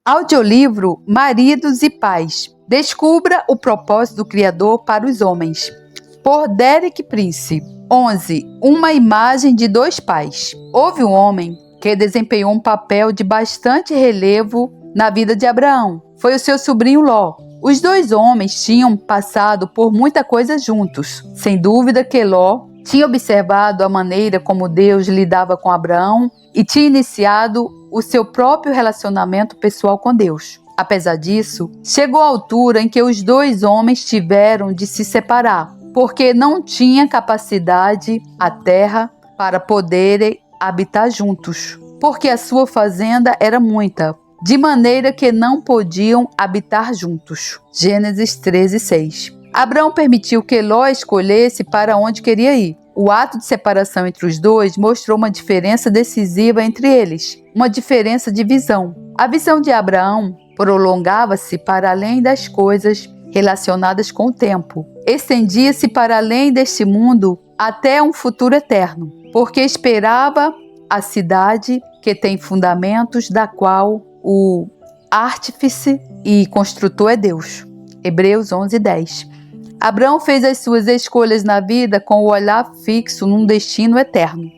Audiolivro Maridos e Pais. Descubra o propósito do Criador para os homens. Por Derek Prince. 11. Uma imagem de dois pais. Houve um homem que desempenhou um papel de bastante relevo na vida de Abraão. Foi o seu sobrinho Ló. Os dois homens tinham passado por muita coisa juntos. Sem dúvida que Ló tinha observado a maneira como Deus lidava com Abraão e tinha iniciado o seu próprio relacionamento pessoal com Deus. Apesar disso, chegou a altura em que os dois homens tiveram de se separar, porque não tinha capacidade a terra para poderem habitar juntos, porque a sua fazenda era muita, de maneira que não podiam habitar juntos. Gênesis 13:6. Abraão permitiu que Ló escolhesse para onde queria ir. O ato de separação entre os dois mostrou uma diferença decisiva entre eles, uma diferença de visão. A visão de Abraão prolongava-se para além das coisas relacionadas com o tempo. Estendia-se para além deste mundo até um futuro eterno, porque esperava a cidade que tem fundamentos, da qual o artífice e construtor é Deus. Hebreus 11:10. Abraão fez as suas escolhas na vida com o olhar fixo num destino eterno.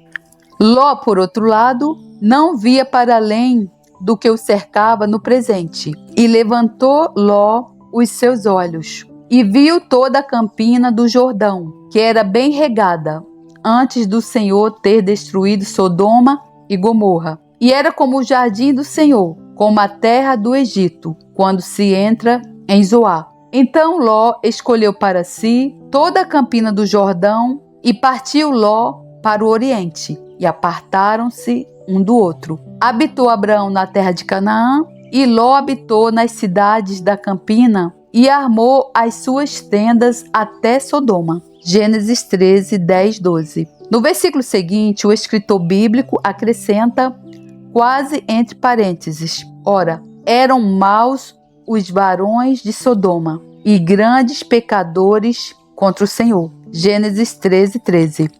Ló, por outro lado, não via para além do que o cercava no presente. E levantou Ló os seus olhos e viu toda a campina do Jordão, que era bem regada, antes do Senhor ter destruído Sodoma e Gomorra. E era como o jardim do Senhor, como a terra do Egito, quando se entra em Zoar. Então Ló escolheu para si toda a campina do Jordão e partiu Ló para o oriente, e apartaram-se um do outro. Habitou Abraão na terra de Canaã, e Ló habitou nas cidades da campina e armou as suas tendas até Sodoma. Gênesis 13:10-12. No versículo seguinte, o escritor bíblico acrescenta, quase entre parênteses: ora, eram maus os varões de Sodoma e grandes pecadores contra o Senhor. Gênesis 13:13.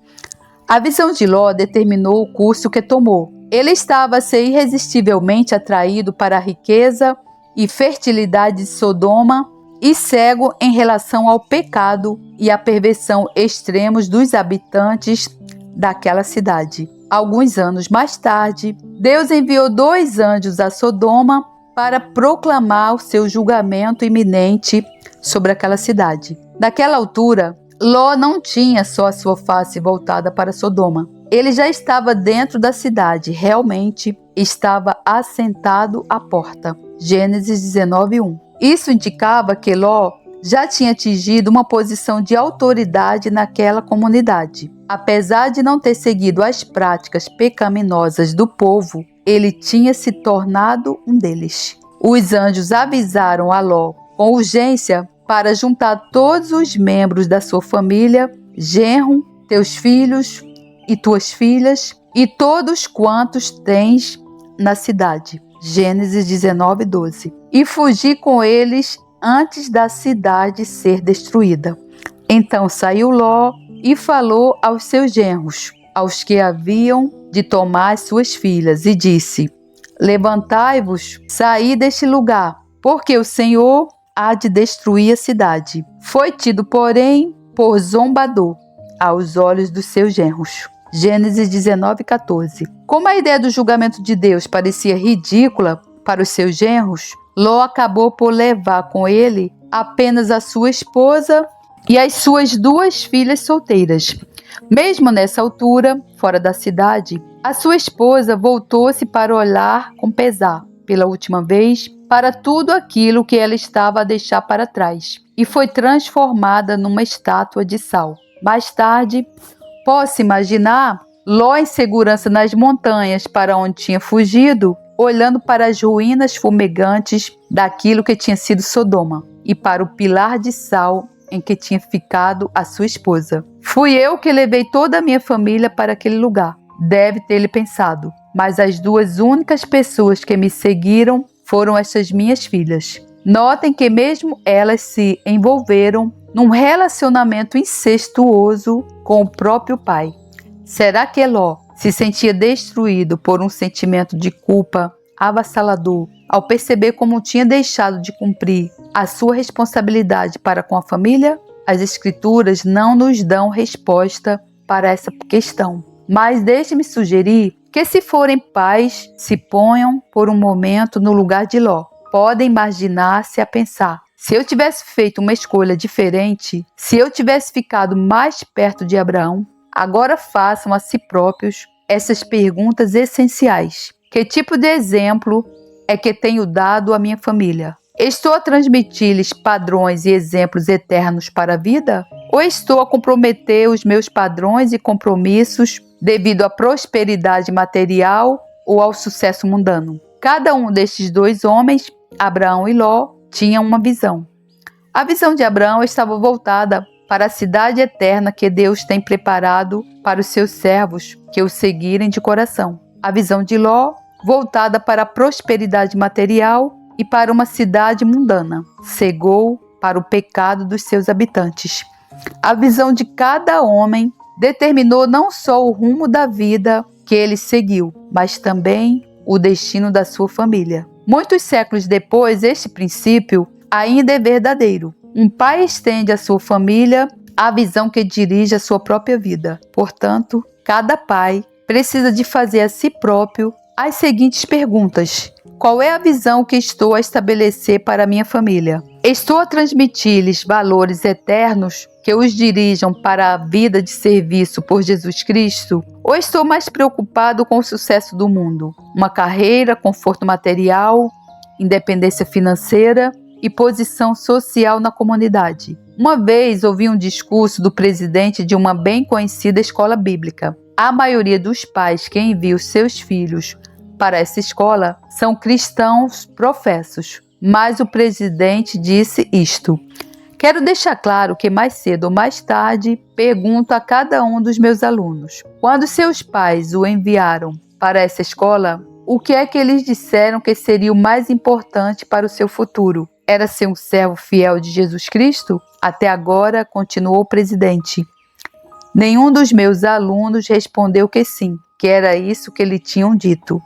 A visão de Ló determinou o curso que tomou. Ele estava a ser irresistivelmente atraído para a riqueza e fertilidade de Sodoma e cego em relação ao pecado e à perversão extremos dos habitantes daquela cidade. Alguns anos mais tarde, Deus enviou 2 anjos a Sodoma para proclamar o seu julgamento iminente sobre aquela cidade. Naquela altura, Ló não tinha só a sua face voltada para Sodoma. Ele já estava dentro da cidade, realmente estava assentado à porta. Gênesis 19:1. Isso indicava que Ló já tinha atingido uma posição de autoridade naquela comunidade. Apesar de não ter seguido as práticas pecaminosas do povo, ele tinha se tornado um deles. Os anjos avisaram a Ló com urgência para juntar todos os membros da sua família, genro, teus filhos e tuas filhas, e todos quantos tens na cidade. Gênesis 19:12. E fugir com eles antes da cidade ser destruída. Então saiu Ló e falou aos seus genros, aos que haviam de tomar as suas filhas, e disse: levantai-vos, saí deste lugar, porque o Senhor há de destruir a cidade. Foi tido, porém, por zombador aos olhos dos seus genros. Gênesis 19:14. Como a ideia do julgamento de Deus parecia ridícula para os seus genros, Ló acabou por levar com ele apenas a sua esposa e as suas 2 filhas solteiras. Mesmo nessa altura, fora da cidade, a sua esposa voltou-se para olhar com pesar, pela última vez, para tudo aquilo que ela estava a deixar para trás, e foi transformada numa estátua de sal. Mais tarde, posso imaginar Ló em segurança nas montanhas para onde tinha fugido, olhando para as ruínas fumegantes daquilo que tinha sido Sodoma, e para o pilar de sal em que tinha ficado a sua esposa. Fui eu que levei toda a minha família para aquele lugar, deve ter-lhe pensado, mas as 2 únicas pessoas que me seguiram foram estas minhas filhas. Notem que mesmo elas se envolveram num relacionamento incestuoso com o próprio pai. Será que Ló se sentia destruído por um sentimento de culpa avassalador ao perceber como tinha deixado de cumprir a sua responsabilidade para com a família? As Escrituras não nos dão resposta para essa questão, mas deixe-me sugerir que, se forem pais, se ponham por um momento no lugar de Ló. Podem imaginar-se a pensar: se eu tivesse feito uma escolha diferente, se eu tivesse ficado mais perto de Abraão. Agora façam a si próprios essas perguntas essenciais. Que tipo de exemplo é que tenho dado à minha família? Estou a transmitir-lhes padrões e exemplos eternos para a vida? Ou estou a comprometer os meus padrões e compromissos devido à prosperidade material ou ao sucesso mundano? Cada um destes dois homens, Abraão e Ló, tinha uma visão. A visão de Abraão estava voltada para a cidade eterna que Deus tem preparado para os seus servos que o seguirem de coração. A visão de Ló, voltada para a prosperidade material e para uma cidade mundana, cegou para o pecado dos seus habitantes. A visão de cada homem determinou não só o rumo da vida que ele seguiu, mas também o destino da sua família. Muitos séculos depois, este princípio ainda é verdadeiro. Um pai estende à sua família a visão que dirige a sua própria vida. Portanto, cada pai precisa de fazer a si próprio as seguintes perguntas: qual é a visão que estou a estabelecer para a minha família? Estou a transmitir-lhes valores eternos que os dirijam para a vida de serviço por Jesus Cristo? Ou estou mais preocupado com o sucesso do mundo? Uma carreira, conforto material, independência financeira e posição social na comunidade? Uma vez ouvi um discurso do presidente de uma bem conhecida escola bíblica. A maioria dos pais que enviam seus filhos para essa escola são cristãos professos, mas o presidente disse isto: quero deixar claro que mais cedo ou mais tarde pergunto a cada um dos meus alunos: quando seus pais o enviaram para essa escola, o que é que eles disseram que seria o mais importante para o seu futuro? Era ser um servo fiel de Jesus Cristo? Até agora, continuou o presidente, nenhum dos meus alunos respondeu que sim, que era isso que lhe tinham dito.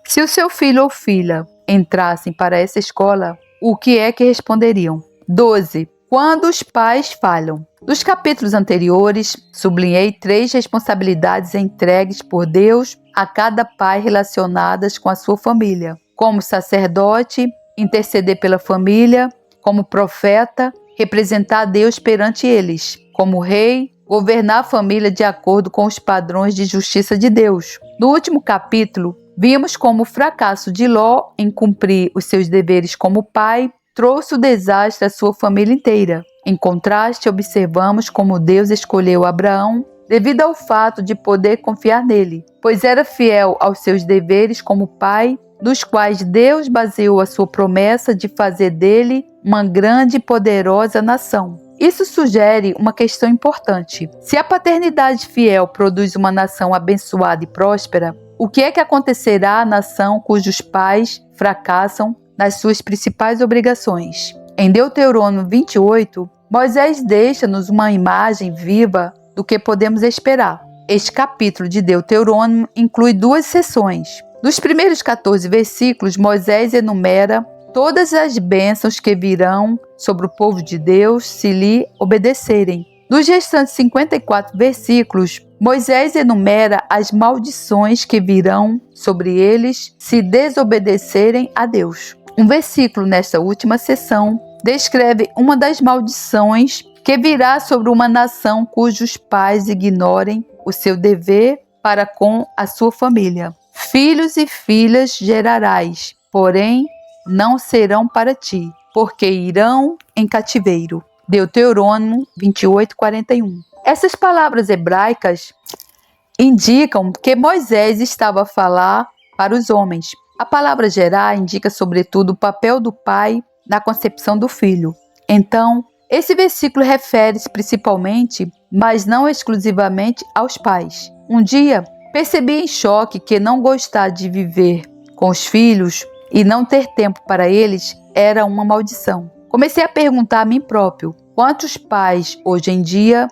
Se o seu filho ou filha entrassem para essa escola, o que é que responderiam? 12. Quando os pais falham. Nos capítulos anteriores, sublinhei 3 responsabilidades entregues por Deus a cada pai relacionadas com a sua família: como sacerdote, interceder pela família; como profeta, representar Deus perante eles; como rei, governar a família de acordo com os padrões de justiça de Deus. No último capítulo, vimos como o fracasso de Ló em cumprir os seus deveres como pai trouxe o desastre à sua família inteira. Em contraste, observamos como Deus escolheu Abraão devido ao fato de poder confiar nele, pois era fiel aos seus deveres como pai, dos quais Deus baseou a sua promessa de fazer dele uma grande e poderosa nação. Isso sugere uma questão importante. Se a paternidade fiel produz uma nação abençoada e próspera, o que é que acontecerá à nação cujos pais fracassam nas suas principais obrigações? Em Deuteronômio 28, Moisés deixa-nos uma imagem viva do que podemos esperar. Este capítulo de Deuteronômio inclui 2 seções. Nos primeiros 14 versículos, Moisés enumera todas as bênçãos que virão sobre o povo de Deus se lhe obedecerem. Nos restantes 54 versículos, Moisés enumera as maldições que virão sobre eles se desobedecerem a Deus. Um versículo nesta última seção descreve uma das maldições que virá sobre uma nação cujos pais ignorem o seu dever para com a sua família. Filhos e filhas gerarás, porém não serão para ti, porque irão em cativeiro. Deuteronômio 28:41. Essas palavras hebraicas indicam que Moisés estava a falar para os homens. A palavra gerar indica, sobretudo, o papel do pai na concepção do filho. Então, esse versículo refere-se principalmente, mas não exclusivamente, aos pais. Um dia, percebi em choque que não gostar de viver com os filhos e não ter tempo para eles era uma maldição. Comecei a perguntar a mim próprio: quantos pais hoje em dia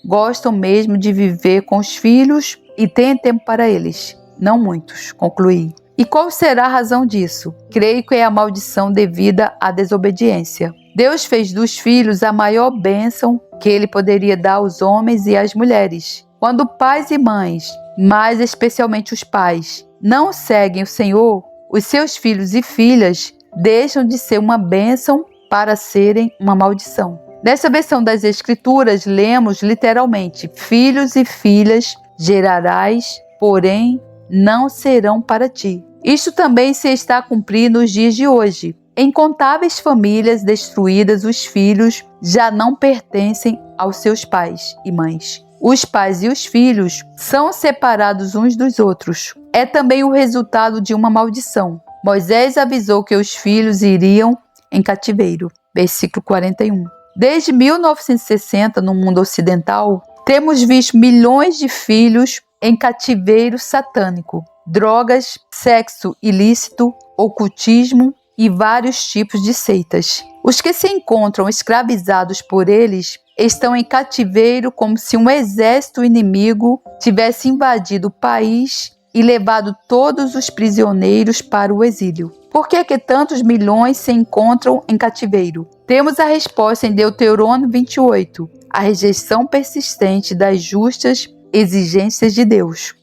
gostam mesmo de viver com os filhos e têm tempo para eles? Não muitos, concluí. E qual será a razão disso? Creio que é a maldição devida à desobediência. Deus fez dos filhos a maior bênção que ele poderia dar aos homens e às mulheres. Quando pais e mães, mais especialmente os pais, não seguem o Senhor, os seus filhos e filhas deixam de ser uma bênção para serem uma maldição. Nessa versão das Escrituras, lemos literalmente: filhos e filhas gerarás, porém não serão para ti. Isto também se está a cumprir nos dias de hoje. Em incontáveis famílias destruídas, os filhos já não pertencem aos seus pais e mães. Os pais e os filhos são separados uns dos outros. É também o resultado de uma maldição. Moisés avisou que os filhos iriam em cativeiro. Versículo 41. Desde 1960, no mundo ocidental, temos visto milhões de filhos em cativeiro satânico. Drogas, sexo ilícito, ocultismo e vários tipos de seitas. Os que se encontram escravizados por eles estão em cativeiro como se um exército inimigo tivesse invadido o país e levado todos os prisioneiros para o exílio. Por que tantos milhões se encontram em cativeiro? Temos a resposta em Deuteronômio 28, a rejeição persistente das justas exigências de Deus,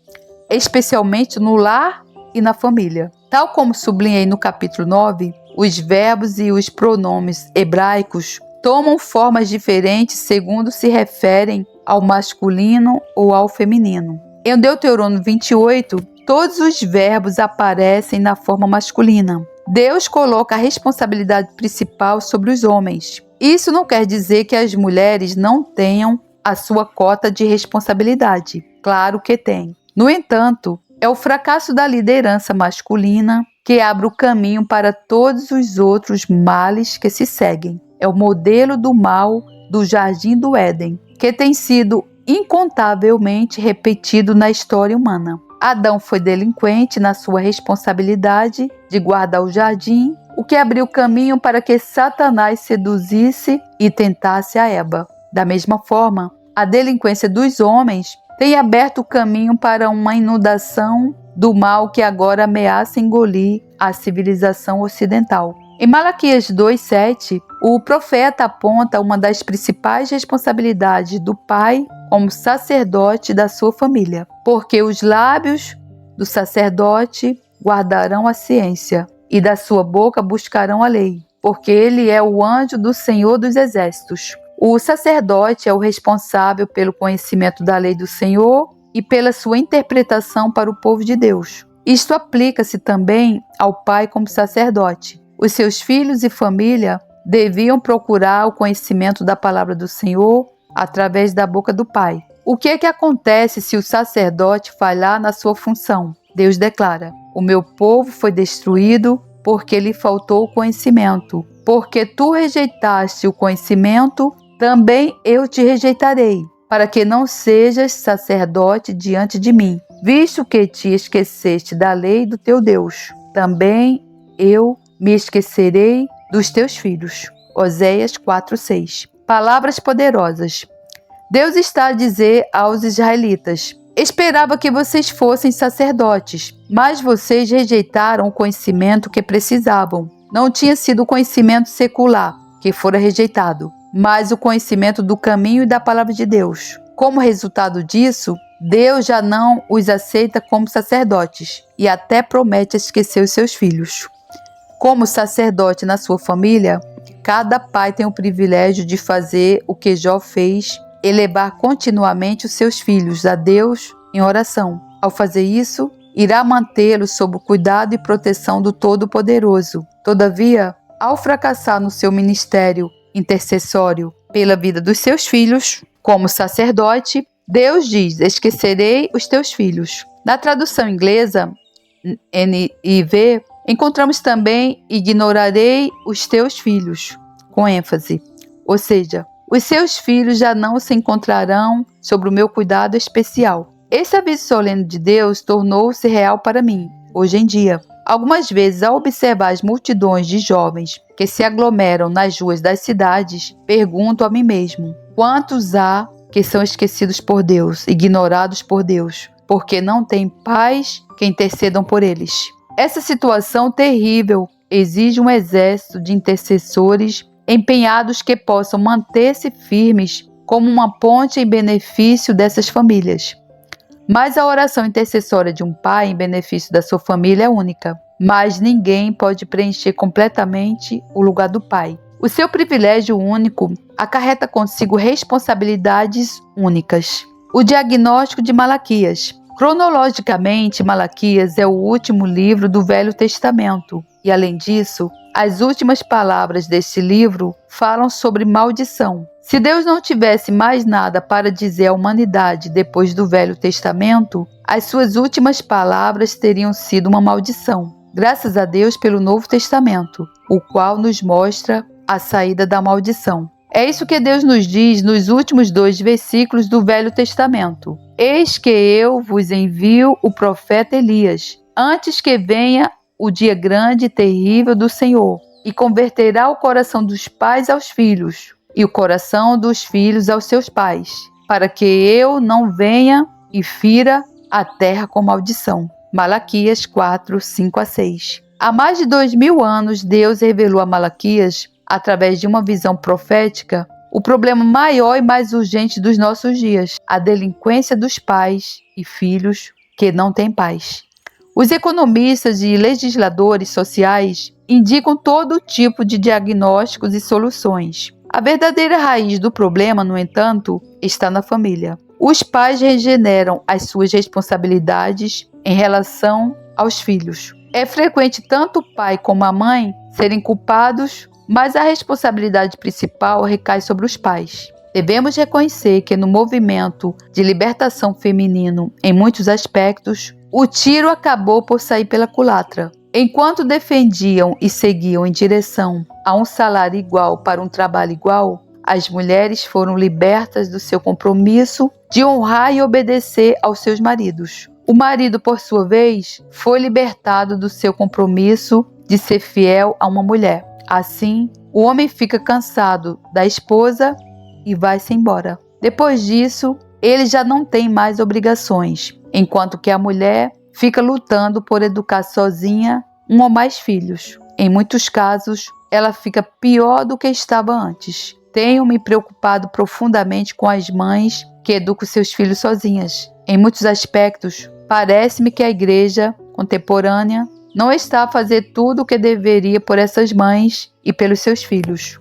especialmente no lar e na família. Tal como sublinhei no capítulo 9, os verbos e os pronomes hebraicos tomam formas diferentes segundo se referem ao masculino ou ao feminino. Em Deuteronômio 28, todos os verbos aparecem na forma masculina. Deus coloca a responsabilidade principal sobre os homens. Isso não quer dizer que as mulheres não tenham a sua cota de responsabilidade. Claro que tem. No entanto, é o fracasso da liderança masculina que abre o caminho para todos os outros males que se seguem. É o modelo do mal do Jardim do Éden, que tem sido incontavelmente repetido na história humana. Adão foi delinquente na sua responsabilidade de guardar o jardim, o que abriu caminho para que Satanás seduzisse e tentasse a Eva. Da mesma forma, a delinquência dos homens tem aberto o caminho para uma inundação do mal que agora ameaça engolir a civilização ocidental. Em Malaquias 2:7, o profeta aponta uma das principais responsabilidades do pai como sacerdote da sua família, porque os lábios do sacerdote guardarão a ciência e da sua boca buscarão a lei, porque ele é o anjo do Senhor dos Exércitos. O sacerdote é o responsável pelo conhecimento da lei do Senhor e pela sua interpretação para o povo de Deus. Isto aplica-se também ao pai como sacerdote. Os seus filhos e família deviam procurar o conhecimento da palavra do Senhor através da boca do pai. O que acontece se o sacerdote falhar na sua função? Deus declara: o meu povo foi destruído porque lhe faltou o conhecimento. Porque tu rejeitaste o conhecimento, também eu te rejeitarei, para que não sejas sacerdote diante de mim, visto que te esqueceste da lei do teu Deus. Também eu me esquecerei dos teus filhos. Oséias 4:6. Palavras poderosas. Deus está a dizer aos israelitas: esperava que vocês fossem sacerdotes, mas vocês rejeitaram o conhecimento que precisavam. Não tinha sido o conhecimento secular que fora rejeitado, mas o conhecimento do caminho e da palavra de Deus. Como resultado disso, Deus já não os aceita como sacerdotes e até promete esquecer os seus filhos. Como sacerdote na sua família, cada pai tem o privilégio de fazer o que Jó fez, elevar continuamente os seus filhos a Deus em oração. Ao fazer isso, irá mantê-los sob o cuidado e proteção do Todo-Poderoso. Todavia, ao fracassar no seu ministério intercessório pela vida dos seus filhos, como sacerdote, Deus diz: esquecerei os teus filhos. Na tradução inglesa, NIV, encontramos também ignorarei os teus filhos, com ênfase. Ou seja, os seus filhos já não se encontrarão sob o meu cuidado especial. Esse aviso solene de Deus tornou-se real para mim, hoje em dia. Algumas vezes, ao observar as multidões de jovens que se aglomeram nas ruas das cidades, pergunto a mim mesmo: quantos há que são esquecidos por Deus, ignorados por Deus, porque não têm pais que intercedam por eles? Essa situação terrível exige um exército de intercessores empenhados que possam manter-se firmes como uma ponte em benefício dessas famílias. Mas a oração intercessória de um pai em benefício da sua família é única. Mas ninguém pode preencher completamente o lugar do pai. O seu privilégio único acarreta consigo responsabilidades únicas. O diagnóstico de Malaquias. Cronologicamente, Malaquias é o último livro do Velho Testamento. E, além disso, as últimas palavras deste livro falam sobre maldição. Se Deus não tivesse mais nada para dizer à humanidade depois do Velho Testamento, as suas últimas palavras teriam sido uma maldição. Graças a Deus pelo Novo Testamento, o qual nos mostra a saída da maldição. É isso que Deus nos diz nos últimos 2 versículos do Velho Testamento. Eis que eu vos envio o profeta Elias, antes que venha o dia grande e terrível do Senhor, e converterá o coração dos pais aos filhos, e o coração dos filhos aos seus pais, para que eu não venha e fira a terra com maldição. Malaquias 4, 5 a 6. Há mais de 2000 anos, Deus revelou a Malaquias, através de uma visão profética, o problema maior e mais urgente dos nossos dias, a delinquência dos pais e filhos que não têm paz. Os economistas e legisladores sociais indicam todo tipo de diagnósticos e soluções. A verdadeira raiz do problema, no entanto, está na família. Os pais regeneram as suas responsabilidades em relação aos filhos. É frequente tanto o pai como a mãe serem culpados, mas a responsabilidade principal recai sobre os pais. Devemos reconhecer que no movimento de libertação feminino, em muitos aspectos, o tiro acabou por sair pela culatra. Enquanto defendiam e seguiam em direção a um salário igual para um trabalho igual, as mulheres foram libertas do seu compromisso de honrar e obedecer aos seus maridos. O marido, por sua vez, foi libertado do seu compromisso de ser fiel a uma mulher. Assim, o homem fica cansado da esposa e vai-se embora. Depois disso, ele já não tem mais obrigações, enquanto que a mulher fica lutando por educar sozinha um ou mais filhos. Em muitos casos, ela fica pior do que estava antes. Tenho me preocupado profundamente com as mães que educam seus filhos sozinhas. Em muitos aspectos, parece-me que a igreja contemporânea não está a fazer tudo o que deveria por essas mães e pelos seus filhos.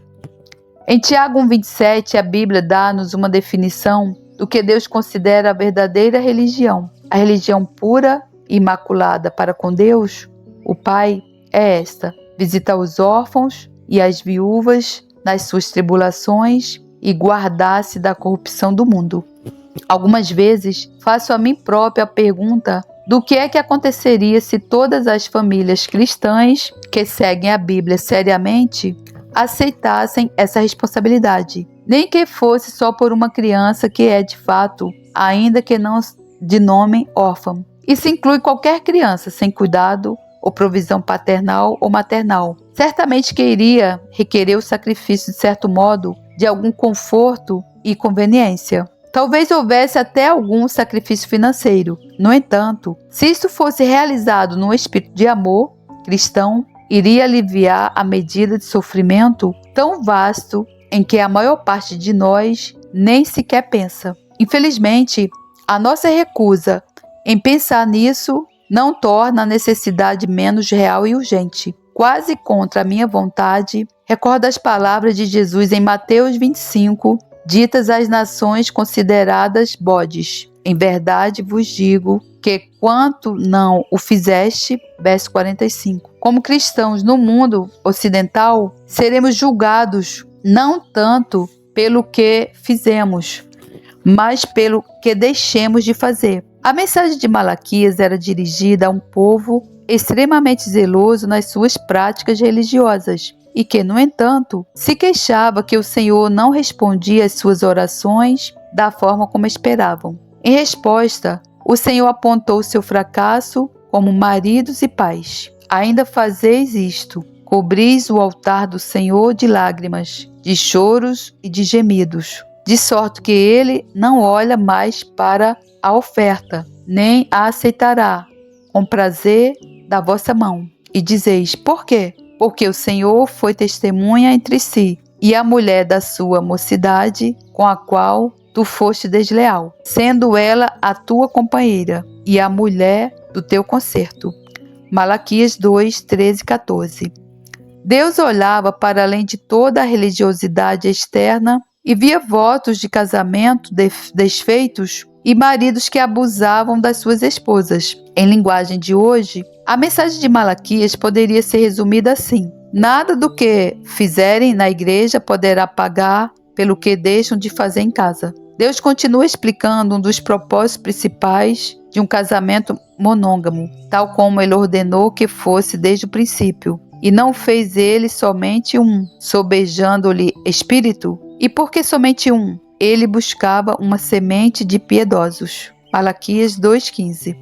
Em Tiago 1,27, a Bíblia dá-nos uma definição do que Deus considera a verdadeira religião. A religião pura e imaculada para com Deus, o Pai, é esta: visitar os órfãos e as viúvas nas suas tribulações e guardar-se da corrupção do mundo. Algumas vezes faço a mim própria a pergunta do que é que aconteceria se todas as famílias cristãs que seguem a Bíblia seriamente aceitassem essa responsabilidade, nem que fosse só por uma criança que é de fato, ainda que não de nome, órfã. Isso inclui qualquer criança sem cuidado ou provisão paternal ou maternal. Certamente que iria requerer o sacrifício, de certo modo, de algum conforto e conveniência. Talvez houvesse até algum sacrifício financeiro. No entanto, se isso fosse realizado num espírito de amor cristão, iria aliviar a medida de sofrimento tão vasto em que a maior parte de nós nem sequer pensa. Infelizmente, a nossa recusa em pensar nisso não torna a necessidade menos real e urgente. Quase contra a minha vontade, recordo as palavras de Jesus em Mateus 25, ditas às nações consideradas bodes. Em verdade vos digo que quanto não o fizeste, verso 45. Como cristãos no mundo ocidental, seremos julgados não tanto pelo que fizemos, mas pelo que deixemos de fazer. A mensagem de Malaquias era dirigida a um povo extremamente zeloso nas suas práticas religiosas e que, no entanto, se queixava que o Senhor não respondia às suas orações da forma como esperavam. Em resposta, o Senhor apontou seu fracasso como maridos e pais. Ainda fazeis isto, cobris o altar do Senhor de lágrimas, de choros e de gemidos, de sorte que ele não olha mais para a oferta, nem a aceitará com prazer da vossa mão. E dizeis: por quê? Porque o Senhor foi testemunha entre si, e a mulher da sua mocidade, com a qual tu foste desleal, sendo ela a tua companheira, e a mulher do teu concerto. Malaquias 2, 13 e 14. Deus olhava para além de toda a religiosidade externa e via votos de casamento desfeitos e maridos que abusavam das suas esposas. Em linguagem de hoje, a mensagem de Malaquias poderia ser resumida assim: nada do que fizerem na igreja poderá pagar pelo que deixam de fazer em casa. Deus continua explicando um dos propósitos principais de um casamento monógamo, tal como ele ordenou que fosse desde o princípio, e não fez ele somente um, sobejando-lhe espírito. E por que somente um? Ele buscava uma semente de piedosos. Malaquias 2,15.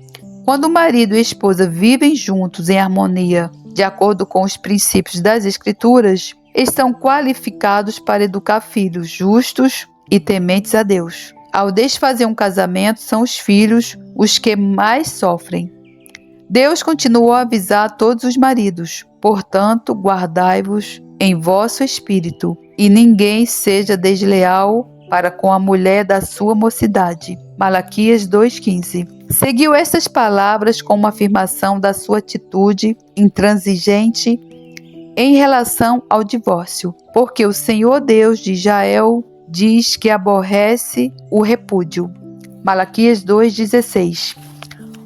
Quando o marido e a esposa vivem juntos em harmonia, de acordo com os princípios das Escrituras, estão qualificados para educar filhos justos e tementes a Deus. Ao desfazer um casamento, são os filhos os que mais sofrem. Deus continuou a avisar todos os maridos: portanto, guardai-vos em vosso espírito, e ninguém seja desleal para com a mulher da sua mocidade. Malaquias 2,15. Seguiu estas palavras como uma afirmação da sua atitude intransigente em relação ao divórcio, porque o Senhor Deus de Israel diz que aborrece o repúdio. Malaquias 2,16.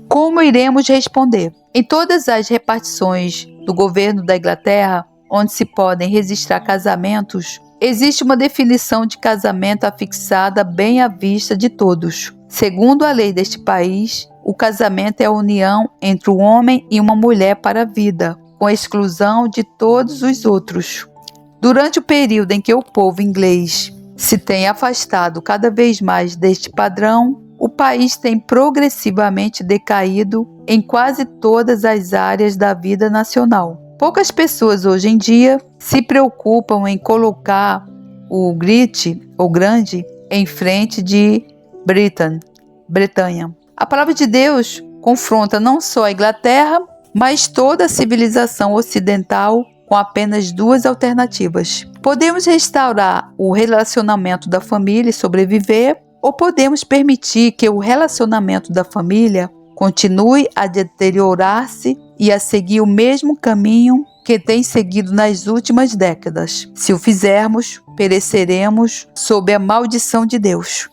Como iremos responder? Em todas as repartições do governo da Inglaterra, onde se podem registrar casamentos, existe uma definição de casamento afixada bem à vista de todos. Segundo a lei deste país, o casamento é a união entre um homem e uma mulher para a vida, com exclusão de todos os outros. Durante o período em que o povo inglês se tem afastado cada vez mais deste padrão, o país tem progressivamente decaído em quase todas as áreas da vida nacional. Poucas pessoas hoje em dia se preocupam em colocar o Great ou Grande em frente de Bretanha. A palavra de Deus confronta não só a Inglaterra, mas toda a civilização ocidental com apenas duas alternativas. Podemos restaurar o relacionamento da família e sobreviver, ou podemos permitir que o relacionamento da família continue a deteriorar-se e a seguir o mesmo caminho que tem seguido nas últimas décadas. Se o fizermos, pereceremos sob a maldição de Deus.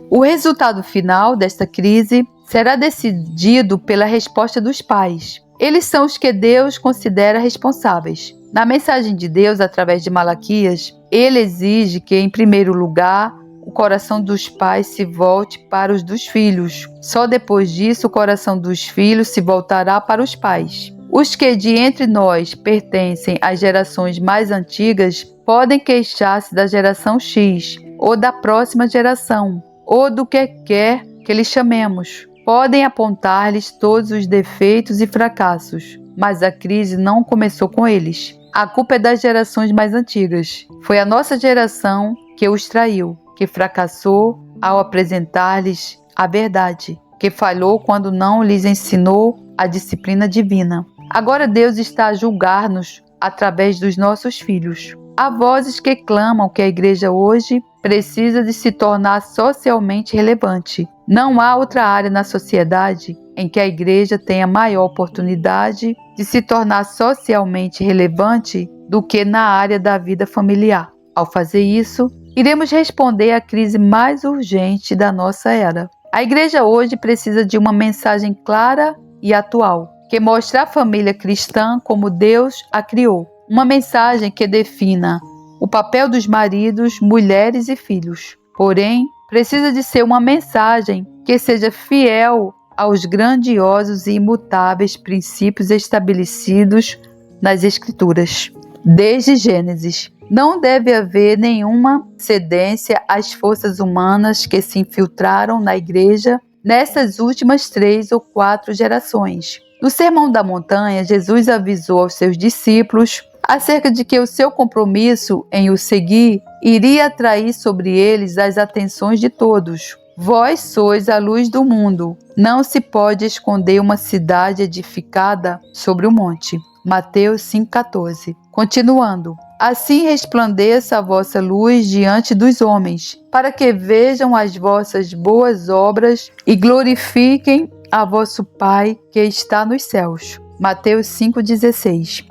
O resultado final desta crise será decidido pela resposta dos pais. Eles são os que Deus considera responsáveis. Na mensagem de Deus, através de Malaquias, ele exige que, em primeiro lugar, o coração dos pais se volte para os dos filhos. Só depois disso, o coração dos filhos se voltará para os pais. Os que de entre nós pertencem às gerações mais antigas podem queixar-se da geração X, ou da próxima geração, ou do que quer que lhes chamemos. Podem apontar-lhes todos os defeitos e fracassos, mas a crise não começou com eles. A culpa é das gerações mais antigas. Foi a nossa geração que os traiu, que fracassou ao apresentar-lhes a verdade, que falhou quando não lhes ensinou a disciplina divina. Agora Deus está a julgar-nos através dos nossos filhos. Há vozes que clamam que a igreja hoje precisa de se tornar socialmente relevante. Não há outra área na sociedade em que a igreja tenha maior oportunidade de se tornar socialmente relevante do que na área da vida familiar. Ao fazer isso, iremos responder à crise mais urgente da nossa era. A igreja hoje precisa de uma mensagem clara e atual, que mostre a família cristã como Deus a criou. Uma mensagem que defina o papel dos maridos, mulheres e filhos. Porém, precisa de ser uma mensagem que seja fiel aos grandiosos e imutáveis princípios estabelecidos nas Escrituras. Desde Gênesis, não deve haver nenhuma cedência às forças humanas que se infiltraram na igreja nessas últimas 3 ou 4 gerações. No Sermão da Montanha, Jesus avisou aos seus discípulos acerca de que o seu compromisso em o seguir iria atrair sobre eles as atenções de todos. Vós sois a luz do mundo. Não se pode esconder uma cidade edificada sobre o monte. Mateus 5,14. Continuando. Assim resplandeça a vossa luz diante dos homens, para que vejam as vossas boas obras e glorifiquem a vosso Pai que está nos céus. Mateus 5,16.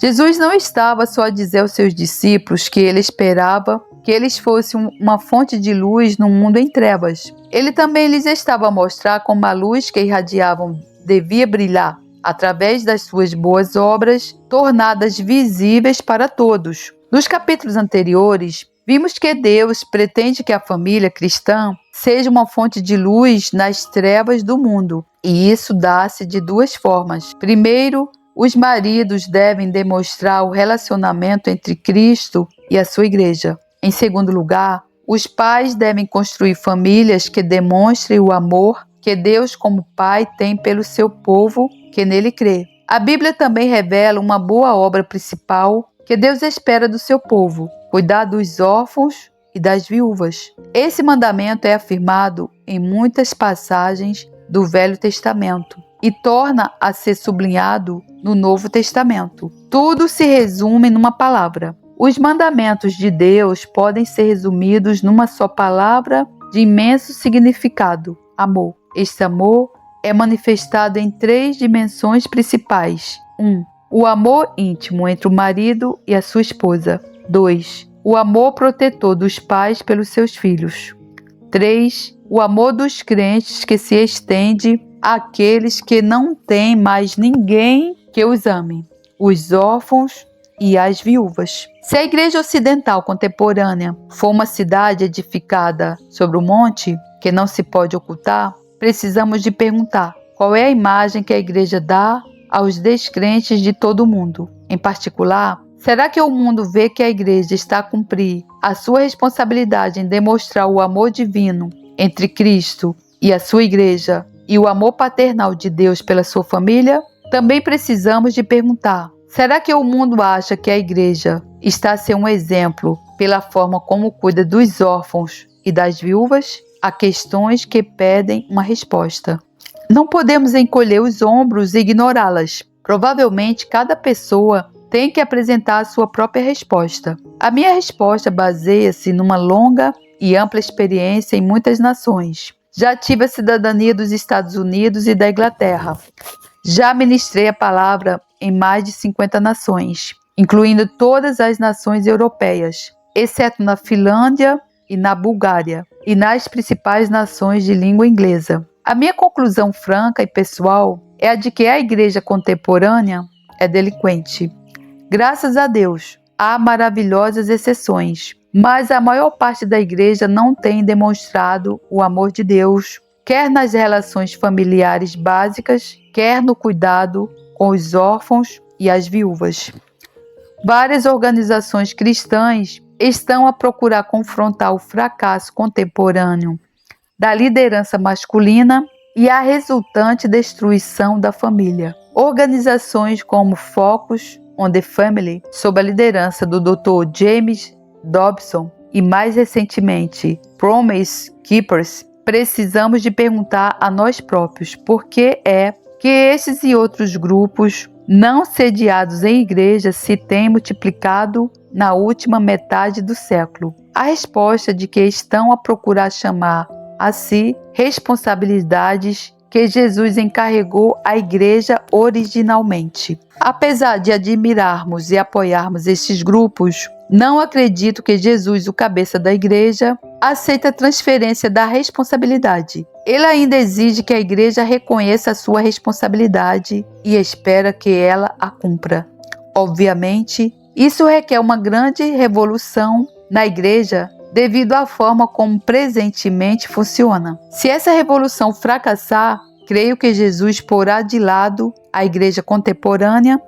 Jesus não estava só a dizer aos seus discípulos que ele esperava que eles fossem uma fonte de luz no mundo em trevas. Ele também lhes estava a mostrar como a luz que irradiavam devia brilhar através das suas boas obras, tornadas visíveis para todos. Nos capítulos anteriores, vimos que Deus pretende que a família cristã seja uma fonte de luz nas trevas do mundo, e isso dá-se de duas formas. Primeiro, os maridos devem demonstrar o relacionamento entre Cristo e a sua igreja. Em segundo lugar, os pais devem construir famílias que demonstrem o amor que Deus como Pai tem pelo seu povo que nele crê. A Bíblia também revela uma boa obra principal que Deus espera do seu povo: cuidar dos órfãos e das viúvas. Esse mandamento é afirmado em muitas passagens do Velho Testamento e torna a ser sublinhado no Novo Testamento. Tudo se resume numa palavra. Os mandamentos de Deus podem ser resumidos numa só palavra de imenso significado: amor. Este amor é manifestado em 3 dimensões principais. 1. O amor íntimo entre o marido e a sua esposa. 2. O amor protetor dos pais pelos seus filhos. 3. O amor dos crentes que se estende àqueles que não têm mais ninguém que os ame, os órfãos e as viúvas. Se a igreja ocidental contemporânea for uma cidade edificada sobre o monte, que não se pode ocultar, precisamos de perguntar qual é a imagem que a igreja dá aos descrentes de todo o mundo. Em particular, será que o mundo vê que a igreja está a cumprir a sua responsabilidade em demonstrar o amor divino entre Cristo e a sua igreja e o amor paternal de Deus pela sua família? Também precisamos de perguntar: será que o mundo acha que a igreja está a ser um exemplo pela forma como cuida dos órfãos e das viúvas? Há questões que pedem uma resposta. Não podemos encolher os ombros e ignorá-las. Provavelmente cada pessoa tem que apresentar a sua própria resposta. A minha resposta baseia-se numa longa e ampla experiência em muitas nações. Já tive a cidadania dos Estados Unidos e da Inglaterra. Já ministrei a palavra em mais de 50 nações, incluindo todas as nações europeias, exceto na Finlândia e na Bulgária, e nas principais nações de língua inglesa. A minha conclusão franca e pessoal é a de que a igreja contemporânea é delinquente. Graças a Deus, há maravilhosas exceções, mas a maior parte da igreja não tem demonstrado o amor de Deus, quer nas relações familiares básicas, quer no cuidado com os órfãos e as viúvas. Várias organizações cristãs estão a procurar confrontar o fracasso contemporâneo da liderança masculina e a resultante destruição da família. Organizações como Focus on the Family, sob a liderança do Dr. James Dobson, e mais recentemente Promise Keepers, precisamos de perguntar a nós próprios por que é que esses e outros grupos não sediados em igrejas se têm multiplicado na última metade do século. A resposta de que estão a procurar chamar a si responsabilidades que Jesus encarregou à igreja originalmente. Apesar de admirarmos e apoiarmos estes grupos, não acredito que Jesus, o cabeça da igreja, aceita a transferência da responsabilidade. Ele ainda exige que a igreja reconheça a sua responsabilidade e espera que ela a cumpra. Obviamente, isso requer uma grande revolução na igreja devido à forma como presentemente funciona. Se essa revolução fracassar, creio que Jesus porá de lado a igreja contemporânea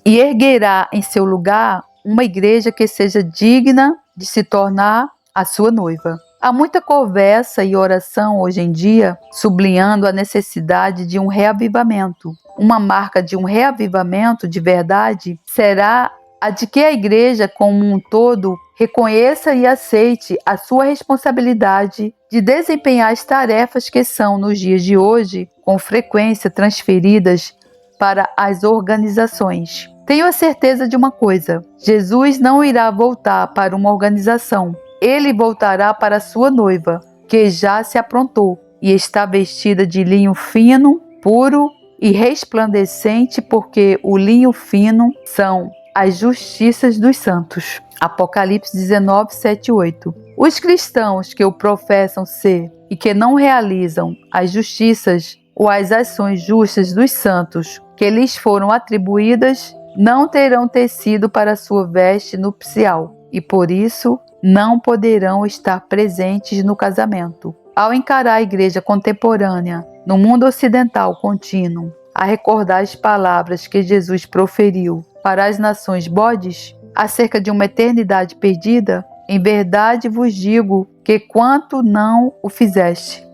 e erguerá em seu lugar uma igreja que seja digna de se tornar a sua noiva. Há muita conversa e oração hoje em dia sublinhando a necessidade de um reavivamento. Uma marca de um reavivamento de verdade será a de que a igreja como um todo reconheça e aceite a sua responsabilidade de desempenhar as tarefas que são, nos dias de hoje, com frequência transferidas para as organizações. Tenho a certeza de uma coisa: Jesus não irá voltar para uma organização. Ele voltará para a sua noiva, que já se aprontou e está vestida de linho fino, puro e resplandecente, porque o linho fino são as justiças dos santos. Apocalipse 19, 7 e 8. Os cristãos que o professam ser e que não realizam as justiças ou as ações justas dos santos que lhes foram atribuídas não terão tecido para sua veste nupcial e, por isso, não poderão estar presentes no casamento. Ao encarar a igreja contemporânea no mundo ocidental contínuo, a recordar as palavras que Jesus proferiu para as nações bodes acerca de uma eternidade perdida, em verdade vos digo que quanto não o fizeste.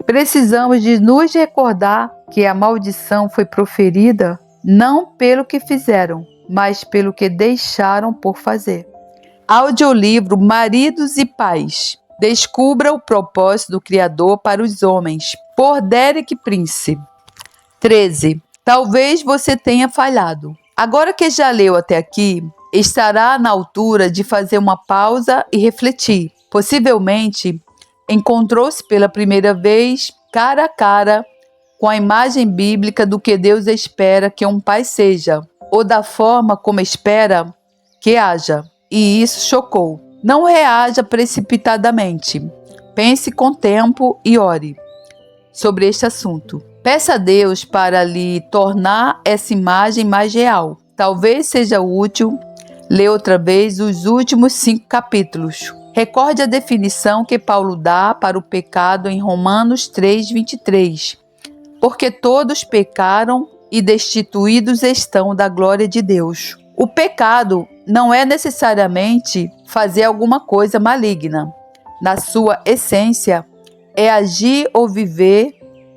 Precisamos de nos recordar que a maldição foi proferida não pelo que fizeram, mas pelo que deixaram por fazer. Audiolivro Maridos e Pais. Descubra o propósito do Criador para os homens, por Derek Prince. 13. Talvez você tenha falhado. Agora que já leu até aqui, estará na altura de fazer uma pausa e refletir. Possivelmente, encontrou-se pela primeira vez, cara a cara, com a imagem bíblica do que Deus espera que um pai seja, ou da forma como espera que haja, e isso chocou. Não reaja precipitadamente. Pense com tempo e ore sobre este assunto. Peça a Deus para lhe tornar essa imagem mais real. Talvez seja útil ler outra vez os últimos 5 capítulos. Recorde a definição que Paulo dá para o pecado em Romanos 3:23. Porque todos pecaram e destituídos estão da glória de Deus. O pecado não é necessariamente fazer alguma coisa maligna. Na sua essência, é agir ou viver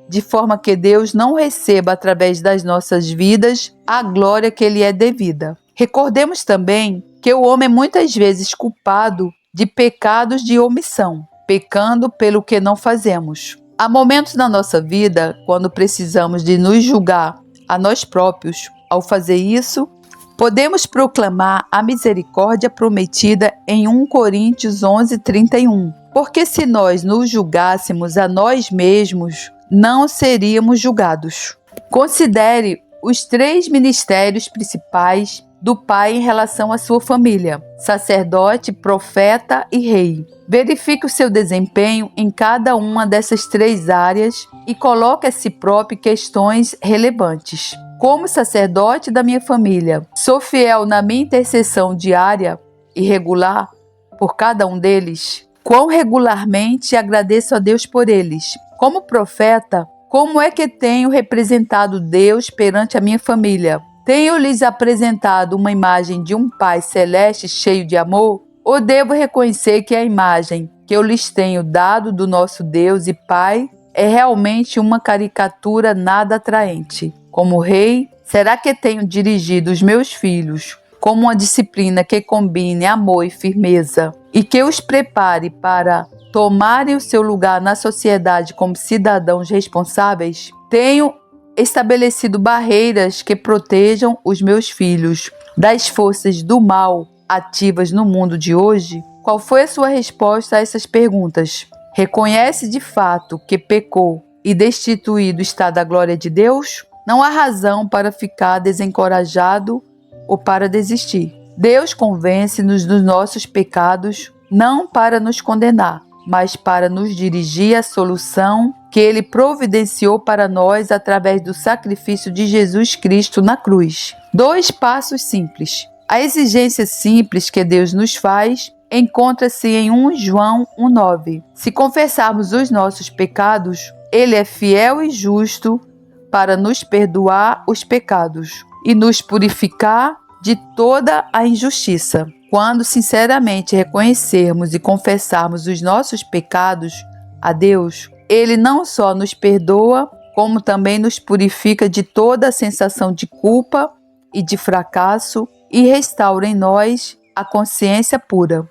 de forma que Deus não receba através das nossas vidas a glória que lhe é devida. Recordemos também que o homem é muitas vezes culpado de pecados de omissão, pecando pelo que não fazemos. Há momentos na nossa vida quando precisamos de nos julgar a nós próprios. Ao fazer isso, podemos proclamar a misericórdia prometida em 1 Coríntios 11:31. Porque se nós nos julgássemos a nós mesmos, não seríamos julgados. Considere os 3 ministérios principais do pai em relação à sua família: sacerdote, profeta e rei. Verifique o seu desempenho em cada uma dessas 3 áreas e coloque a si próprio questões relevantes. Como sacerdote da minha família, sou fiel na minha intercessão diária e regular por cada um deles? Quão regularmente agradeço a Deus por eles? Como profeta, como é que tenho representado Deus perante a minha família? Tenho-lhes apresentado uma imagem de um Pai celeste cheio de amor? Ou devo reconhecer que a imagem que eu lhes tenho dado do nosso Deus e Pai é realmente uma caricatura nada atraente? Como rei, será que tenho dirigido os meus filhos como uma disciplina que combine amor e firmeza e que os prepare para tomarem o seu lugar na sociedade como cidadãos responsáveis? Tenho estabelecido barreiras que protejam os meus filhos das forças do mal ativas no mundo de hoje? Qual foi a sua resposta a essas perguntas? Reconhece de fato que pecou e destituído está da glória de Deus? Não há razão para ficar desencorajado ou para desistir. Deus convence-nos dos nossos pecados, não para nos condenar, mas para nos dirigir à solução que Ele providenciou para nós através do sacrifício de Jesus Cristo na cruz. 2 passos simples. A exigência simples que Deus nos faz encontra-se em 1 João 1,9. Se confessarmos os nossos pecados, Ele é fiel e justo para nos perdoar os pecados e nos purificar de toda a injustiça. Quando sinceramente reconhecermos e confessarmos os nossos pecados a Deus, Ele não só nos perdoa, como também nos purifica de toda a sensação de culpa e de fracasso e restaura em nós a consciência pura.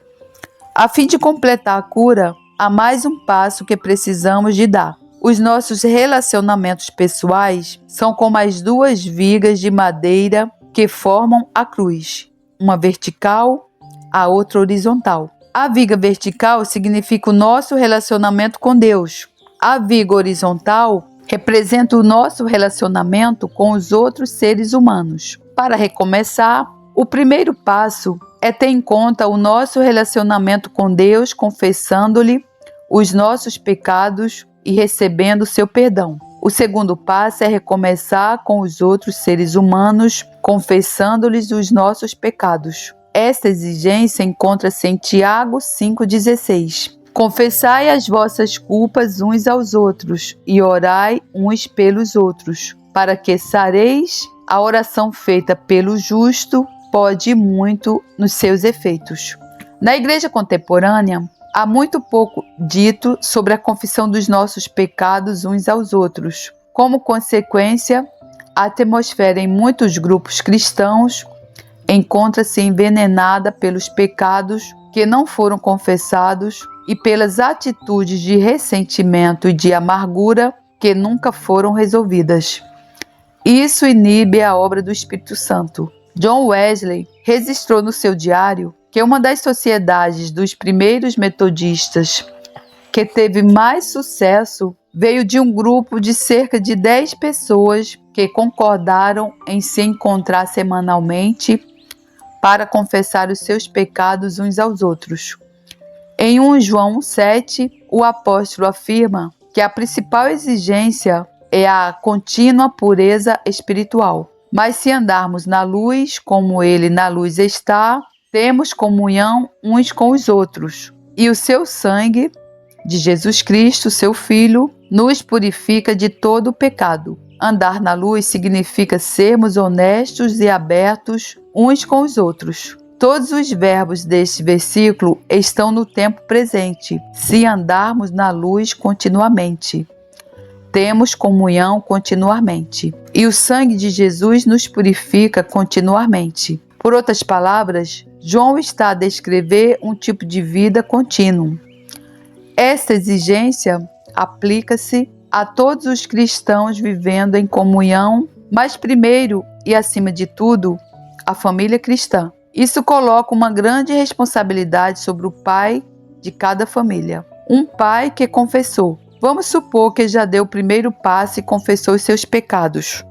A fim de completar a cura, há mais um passo que precisamos de dar. Os nossos relacionamentos pessoais são como as duas vigas de madeira que formam a cruz, uma vertical, a outra horizontal. A viga vertical significa o nosso relacionamento com Deus. A viga horizontal representa o nosso relacionamento com os outros seres humanos. Para recomeçar, o primeiro passo é ter em conta o nosso relacionamento com Deus, confessando-lhe os nossos pecados e recebendo seu perdão. O segundo passo é recomeçar com os outros seres humanos, confessando-lhes os nossos pecados. Esta exigência encontra-se em Tiago 5,16. Confessai as vossas culpas uns aos outros e orai uns pelos outros, para que sareis. A oração feita pelo justo pode muito nos seus efeitos. Na igreja contemporânea, há muito pouco dito sobre a confissão dos nossos pecados uns aos outros. Como consequência, a atmosfera em muitos grupos cristãos encontra-se envenenada pelos pecados que não foram confessados e pelas atitudes de ressentimento e de amargura que nunca foram resolvidas. Isso inibe a obra do Espírito Santo. John Wesley registrou no seu diário que uma das sociedades dos primeiros metodistas que teve mais sucesso veio de um grupo de cerca de 10 pessoas que concordaram em se encontrar semanalmente para confessar os seus pecados uns aos outros. Em 1 João 7, o apóstolo afirma que a principal exigência é a contínua pureza espiritual. Mas se andarmos na luz, como ele na luz está, temos comunhão uns com os outros. E o seu sangue, de Jesus Cristo, seu Filho, nos purifica de todo o pecado. Andar na luz significa sermos honestos e abertos uns com os outros. Todos os verbos deste versículo estão no tempo presente, se andarmos na luz continuamente. Temos comunhão continuamente. E o sangue de Jesus nos purifica continuamente. Por outras palavras, João está a descrever um tipo de vida contínuo. Esta exigência aplica-se a todos os cristãos vivendo em comunhão, mas primeiro e acima de tudo, a família cristã. Isso coloca uma grande responsabilidade sobre o pai de cada família. Um pai que confessou. Vamos supor que já deu o primeiro passo e confessou os seus pecados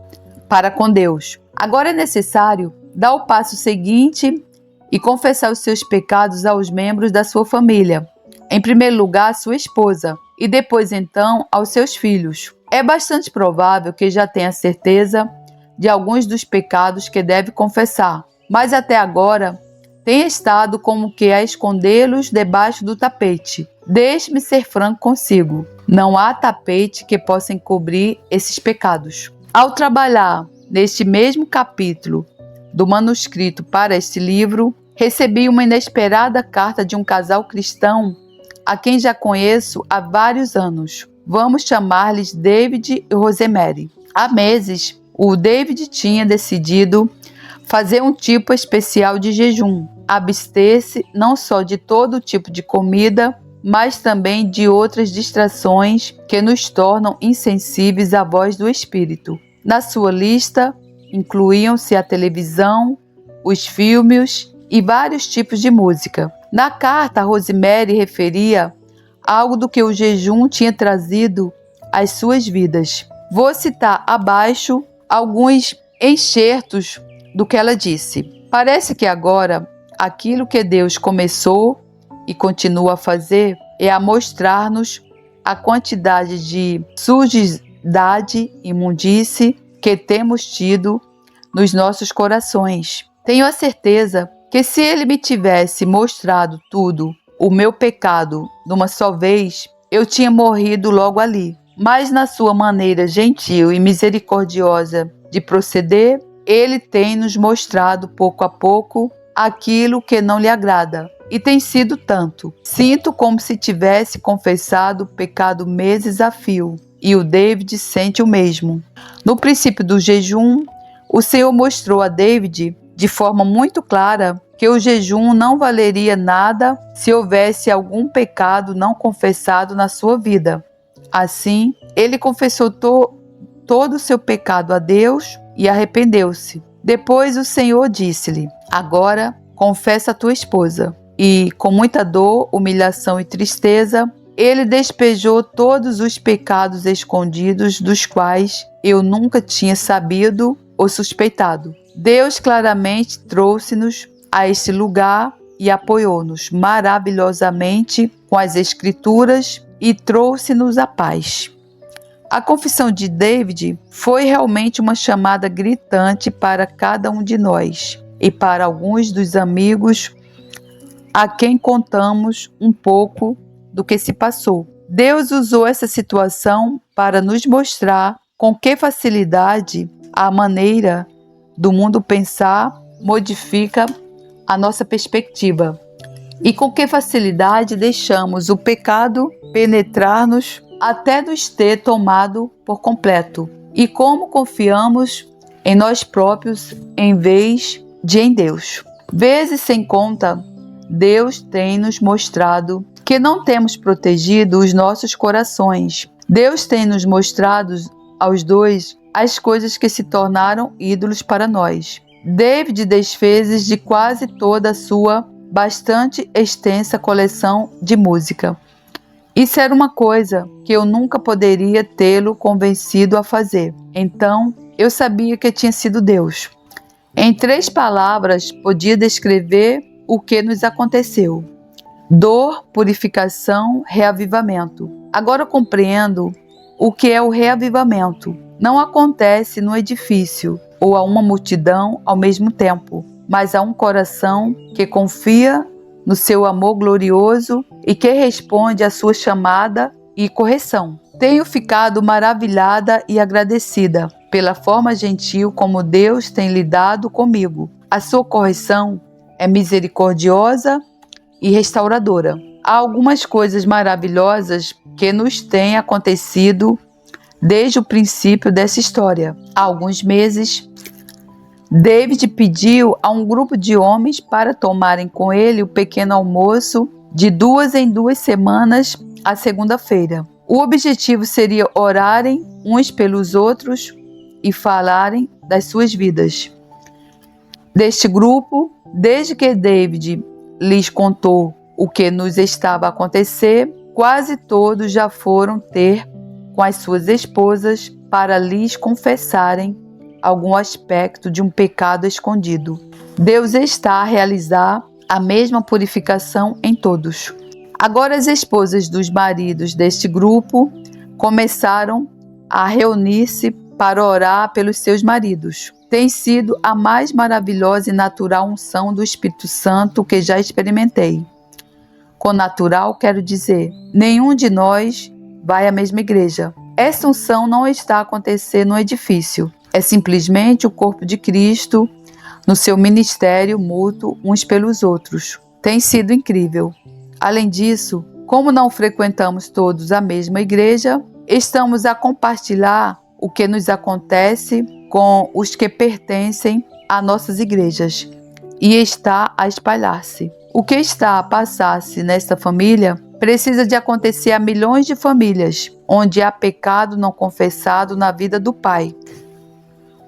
para com Deus. Agora é necessário dar o passo seguinte e confessar os seus pecados aos membros da sua família. Em primeiro lugar, a sua esposa e depois então aos seus filhos. É bastante provável que já tenha certeza de alguns dos pecados que deve confessar, mas até agora tem estado como que a escondê-los debaixo do tapete. Deixe-me ser franco consigo. Não há tapete que possa encobrir esses pecados. Ao trabalhar neste mesmo capítulo do manuscrito para este livro, recebi uma inesperada carta de um casal cristão a quem já conheço há vários anos. Vamos chamar-lhes David e Rosemary. Há meses, o David tinha decidido fazer um tipo especial de jejum, abster-se não só de todo tipo de comida, mas também de outras distrações que nos tornam insensíveis à voz do Espírito. Na sua lista, incluíam-se a televisão, os filmes e vários tipos de música. Na carta, Rosemary referia algo do que o jejum tinha trazido às suas vidas. Vou citar abaixo alguns excertos do que ela disse. Parece que agora aquilo que Deus começou e continua a fazer é a mostrar-nos a quantidade de sujidade e imundície que temos tido nos nossos corações. Tenho a certeza que se Ele me tivesse mostrado tudo, o meu pecado, numa só vez, eu tinha morrido logo ali. Mas na sua maneira gentil e misericordiosa de proceder, Ele tem nos mostrado pouco a pouco aquilo que não lhe agrada. E tem sido tanto. Sinto como se tivesse confessado o pecado meses a fio. E o David sente o mesmo. No princípio do jejum, O Senhor mostrou a David, de forma muito clara, que o jejum não valeria nada se houvesse algum pecado não confessado na sua vida. Assim, ele confessou todo o seu pecado a Deus e arrependeu-se. Depois o Senhor disse-lhe: agora confessa a tua esposa. E, com muita dor, humilhação e tristeza, ele despejou todos os pecados escondidos dos quais eu nunca tinha sabido ou suspeitado. Deus claramente trouxe-nos a este lugar e apoiou-nos maravilhosamente com as Escrituras e trouxe-nos a paz. A confissão de David foi realmente uma chamada gritante para cada um de nós e para alguns dos amigos a quem contamos um pouco do que se passou. Deus usou essa situação para nos mostrar com que facilidade a maneira do mundo pensar modifica a nossa perspectiva e com que facilidade deixamos o pecado penetrar-nos até nos ter tomado por completo e como confiamos em nós próprios em vez de em Deus. Vezes sem conta, Deus tem nos mostrado que não temos protegido os nossos corações. Deus tem nos mostrado aos dois as coisas que se tornaram ídolos para nós. David desfez de quase toda a sua bastante extensa coleção de música. Isso era uma coisa que eu nunca poderia tê-lo convencido a fazer. Então, eu sabia que tinha sido Deus. Em 3 palavras, podia descrever o que nos aconteceu: dor, purificação, reavivamento. Agora compreendo o que é o reavivamento. Não acontece no edifício ou a uma multidão ao mesmo tempo, mas a um coração que confia no seu amor glorioso e que responde à sua chamada e correção. Tenho ficado maravilhada e agradecida pela forma gentil como Deus tem lidado comigo. A sua correção é misericordiosa e restauradora. Há algumas coisas maravilhosas que nos têm acontecido desde o princípio dessa história. Há alguns meses, David pediu a um grupo de homens para tomarem com ele o pequeno almoço de 2 em 2 semanas à segunda-feira. O objetivo seria orarem uns pelos outros e falarem das suas vidas. Deste grupo, desde que David lhes contou o que nos estava a acontecer, quase todos já foram ter com as suas esposas para lhes confessarem algum aspecto de um pecado escondido. Deus está a realizar a mesma purificação em todos. Agora as esposas dos maridos deste grupo começaram a reunir-se para orar pelos seus maridos. Tem sido a mais maravilhosa e natural unção do Espírito Santo que já experimentei. Com natural, quero dizer, nenhum de nós vai à mesma igreja. Essa unção não está a acontecer no edifício. É simplesmente o corpo de Cristo no seu ministério mútuo uns pelos outros. Tem sido incrível. Além disso, como não frequentamos todos a mesma igreja, estamos a compartilhar o que nos acontece com os que pertencem a nossas igrejas e está a espalhar-se. O que está a passar-se nesta família precisa de acontecer a milhões de famílias onde há pecado não confessado na vida do Pai.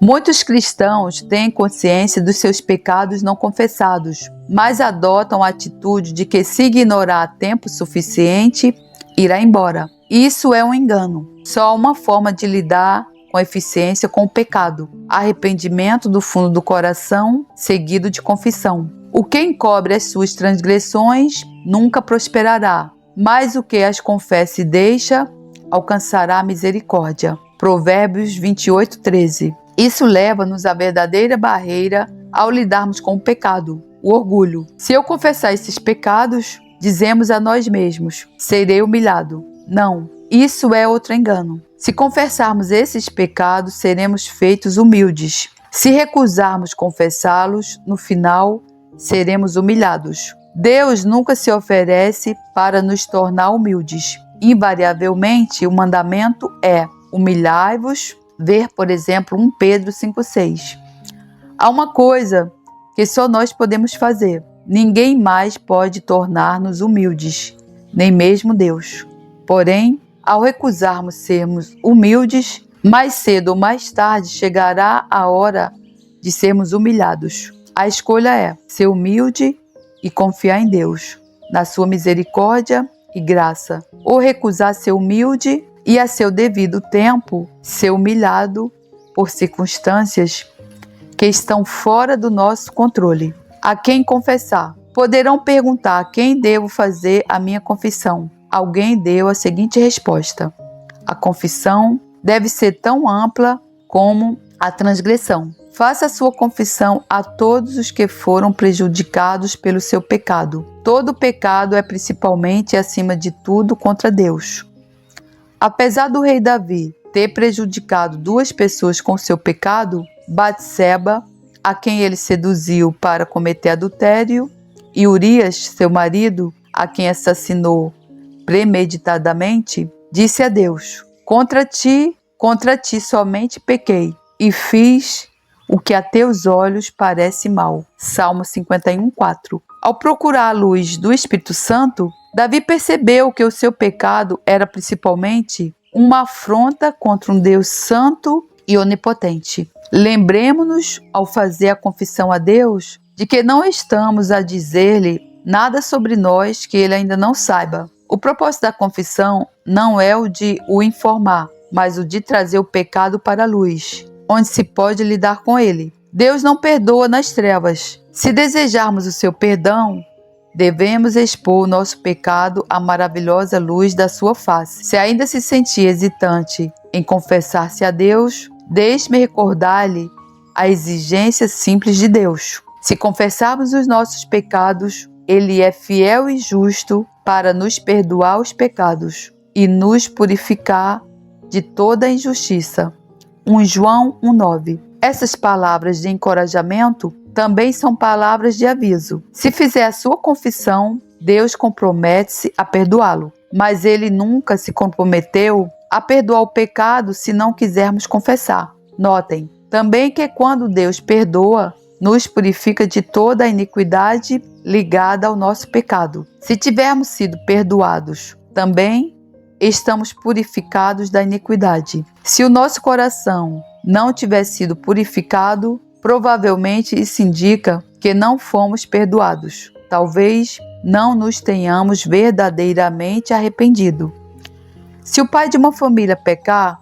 Muitos cristãos têm consciência dos seus pecados não confessados, mas adotam a atitude de que, se ignorar tempo suficiente, irá embora. Isso é um engano. Só há uma forma de lidar com eficiência com o pecado: arrependimento do fundo do coração, seguido de confissão. O que encobre as suas transgressões nunca prosperará, mas o que as confessa e deixa alcançará a misericórdia. Provérbios 28:13. Isso leva-nos à verdadeira barreira ao lidarmos com o pecado, o orgulho. Se eu confessar esses pecados, dizemos a nós mesmos: serei humilhado. Não, isso é outro engano. Se confessarmos esses pecados, seremos feitos humildes. Se recusarmos confessá-los, no final, seremos humilhados. Deus nunca se oferece para nos tornar humildes. Invariavelmente, o mandamento é: humilhai-vos. Ver, por exemplo, 1 Pedro 5,6. Há uma coisa que só nós podemos fazer. Ninguém mais pode tornar-nos humildes, nem mesmo Deus. Porém, ao recusarmos sermos humildes, mais cedo ou mais tarde chegará a hora de sermos humilhados. A escolha é ser humilde e confiar em Deus, na sua misericórdia e graça, ou recusar ser humilde e a seu devido tempo ser humilhado por circunstâncias que estão fora do nosso controle. A quem confessar? Poderão perguntar: a quem devo fazer a minha confissão? Alguém deu a seguinte resposta: a confissão deve ser tão ampla como a transgressão. Faça a sua confissão a todos os que foram prejudicados pelo seu pecado. Todo pecado é principalmente e acima de tudo contra Deus. Apesar do rei Davi ter prejudicado 2 pessoas com seu pecado, Batseba, a quem ele seduziu para cometer adultério, e Urias, seu marido, a quem assassinou premeditadamente, disse a Deus: contra ti somente pequei, e fiz o que a teus olhos parece mal. Salmo 51:4. Ao procurar a luz do Espírito Santo, Davi percebeu que o seu pecado era principalmente uma afronta contra um Deus santo e onipotente. Lembremos-nos, ao fazer a confissão a Deus, de que não estamos a dizer-lhe nada sobre nós que ele ainda não saiba. O propósito da confissão não é o de o informar, mas o de trazer o pecado para a luz, onde se pode lidar com ele. Deus não perdoa nas trevas. Se desejarmos o seu perdão, devemos expor o nosso pecado à maravilhosa luz da sua face. Se ainda se sentir hesitante em confessar-se a Deus, deixe-me recordar-lhe a exigência simples de Deus. Se confessarmos os nossos pecados, Ele é fiel e justo para nos perdoar os pecados e nos purificar de toda injustiça. 1 João 1,9. Essas palavras de encorajamento também são palavras de aviso. Se fizer a sua confissão, Deus compromete-se a perdoá-lo, mas Ele nunca se comprometeu a perdoar o pecado se não quisermos confessar. Notem também que quando Deus perdoa, nos purifica de toda a iniquidade ligada ao nosso pecado. Se tivermos sido perdoados, também estamos purificados da iniquidade. Se o nosso coração não tiver sido purificado, provavelmente isso indica que não fomos perdoados. Talvez não nos tenhamos verdadeiramente arrependido. Se o pai de uma família pecar,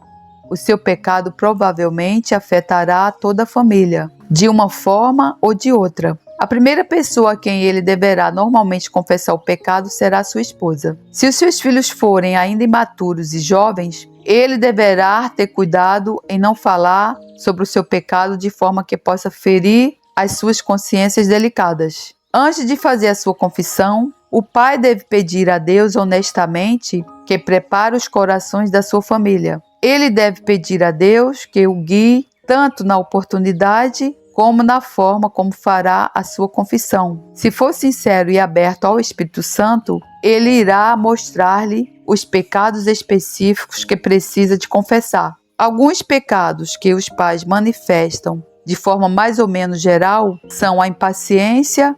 o seu pecado provavelmente afetará toda a família, de uma forma ou de outra. A primeira pessoa a quem ele deverá normalmente confessar o pecado será sua esposa. Se os seus filhos forem ainda imaturos e jovens, ele deverá ter cuidado em não falar sobre o seu pecado de forma que possa ferir as suas consciências delicadas. Antes de fazer a sua confissão, o pai deve pedir a Deus honestamente que prepare os corações da sua família. Ele deve pedir a Deus que o guie tanto na oportunidade como na forma como fará a sua confissão. Se for sincero e aberto ao Espírito Santo, ele irá mostrar-lhe os pecados específicos que precisa de confessar. Alguns pecados que os pais manifestam de forma mais ou menos geral são a impaciência,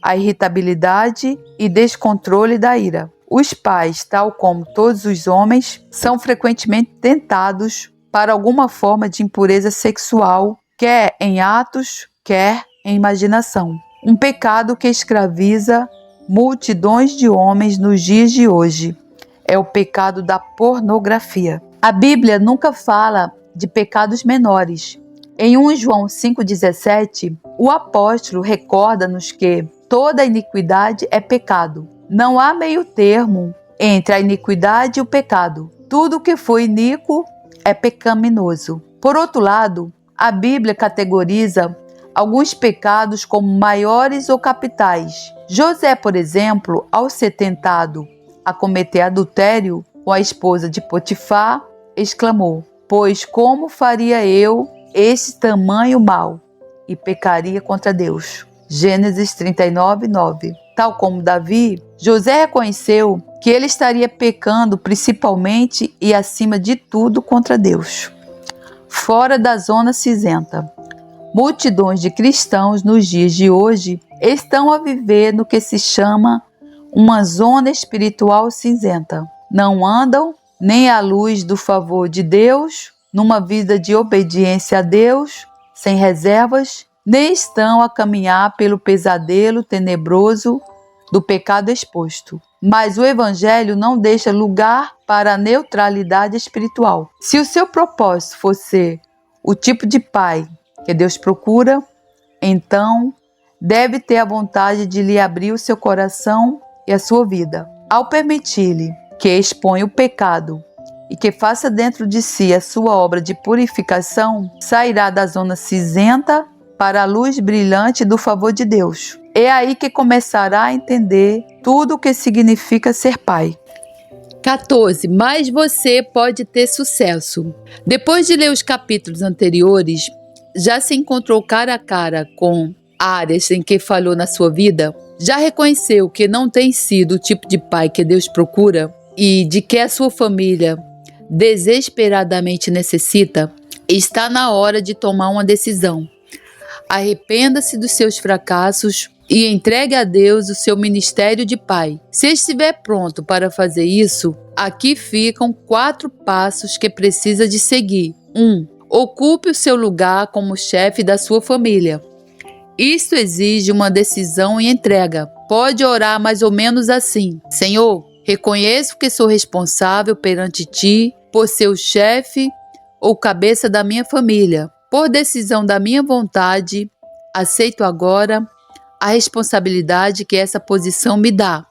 a irritabilidade e descontrole da ira. Os pais, tal como todos os homens, são frequentemente tentados para alguma forma de impureza sexual, quer em atos, quer em imaginação. Um pecado que escraviza multidões de homens nos dias de hoje é o pecado da pornografia. A Bíblia nunca fala de pecados menores. Em 1 João 5,17, o apóstolo recorda-nos que toda iniquidade é pecado. Não há meio termo entre a iniquidade e o pecado. Tudo que for iníquo é pecaminoso. Por outro lado, a Bíblia categoriza alguns pecados como maiores ou capitais. José, por exemplo, ao ser tentado a cometer adultério com a esposa de Potifar, exclamou: pois como faria eu esse tamanho mal? E pecaria contra Deus. Gênesis 39:9. Tal como Davi, José reconheceu que ele estaria pecando principalmente e acima de tudo contra Deus. Fora da zona cinzenta. Multidões de cristãos nos dias de hoje estão a viver no que se chama uma zona espiritual cinzenta. Não andam nem à luz do favor de Deus, numa vida de obediência a Deus, sem reservas, nem estão a caminhar pelo pesadelo tenebroso do pecado exposto. Mas o Evangelho não deixa lugar para a neutralidade espiritual. Se o seu propósito for ser o tipo de pai que Deus procura, então deve ter a vontade de lhe abrir o seu coração e a sua vida. Ao permitir-lhe que exponha o pecado e que faça dentro de si a sua obra de purificação, sairá da zona cinzenta para a luz brilhante do favor de Deus. É aí que começará a entender tudo o que significa ser pai. 14. Mas você pode ter sucesso. Depois de ler os capítulos anteriores, já se encontrou cara a cara com áreas em que falhou na sua vida? Já reconheceu que não tem sido o tipo de pai que Deus procura e de que a sua família desesperadamente necessita? Está na hora de tomar uma decisão. Arrependa-se dos seus fracassos e entregue a Deus o seu ministério de pai. Se estiver pronto para fazer isso, aqui ficam 4 passos que precisa de seguir. 1. Ocupe o seu lugar como chefe da sua família. Isto exige uma decisão e entrega. Pode orar mais ou menos assim: Senhor, reconheço que sou responsável perante ti por ser o chefe ou cabeça da minha família. Por decisão da minha vontade, aceito agora a responsabilidade que essa posição me dá.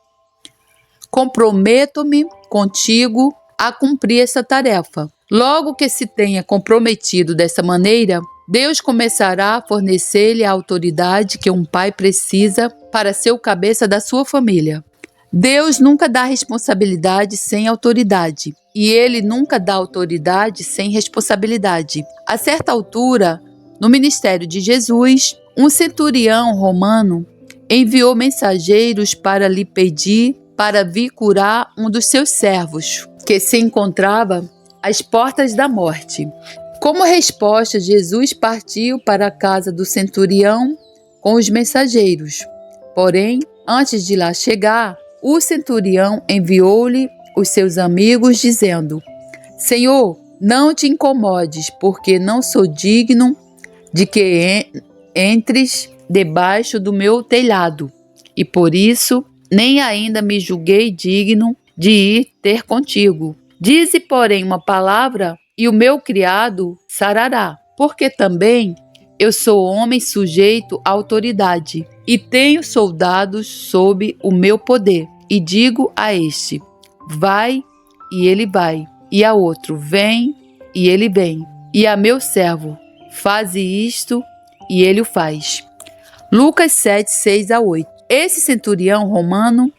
Comprometo-me contigo a cumprir essa tarefa. Logo que se tenha comprometido dessa maneira, Deus começará a fornecer-lhe a autoridade que um pai precisa para ser o cabeça da sua família. Deus nunca dá responsabilidade sem autoridade, e Ele nunca dá autoridade sem responsabilidade. A certa altura, no ministério de Jesus, um centurião romano enviou mensageiros para lhe pedir para vir curar um dos seus servos, que se encontrava às portas da morte. Como resposta, Jesus partiu para a casa do centurião com os mensageiros. Porém, antes de lá chegar, o centurião enviou-lhe os seus amigos, dizendo: Senhor, não te incomodes, porque não sou digno de que entres debaixo do meu telhado, e por isso nem ainda me julguei digno de ir ter contigo. Dize, porém, uma palavra, e o meu criado sarará, porque também eu sou homem sujeito à autoridade, e tenho soldados sob o meu poder. E digo a este: vai, e ele vai, e a outro: vem, e ele vem, e a meu servo: faze isto, e ele o faz. Lucas 7, 6-8. Esse centurião romano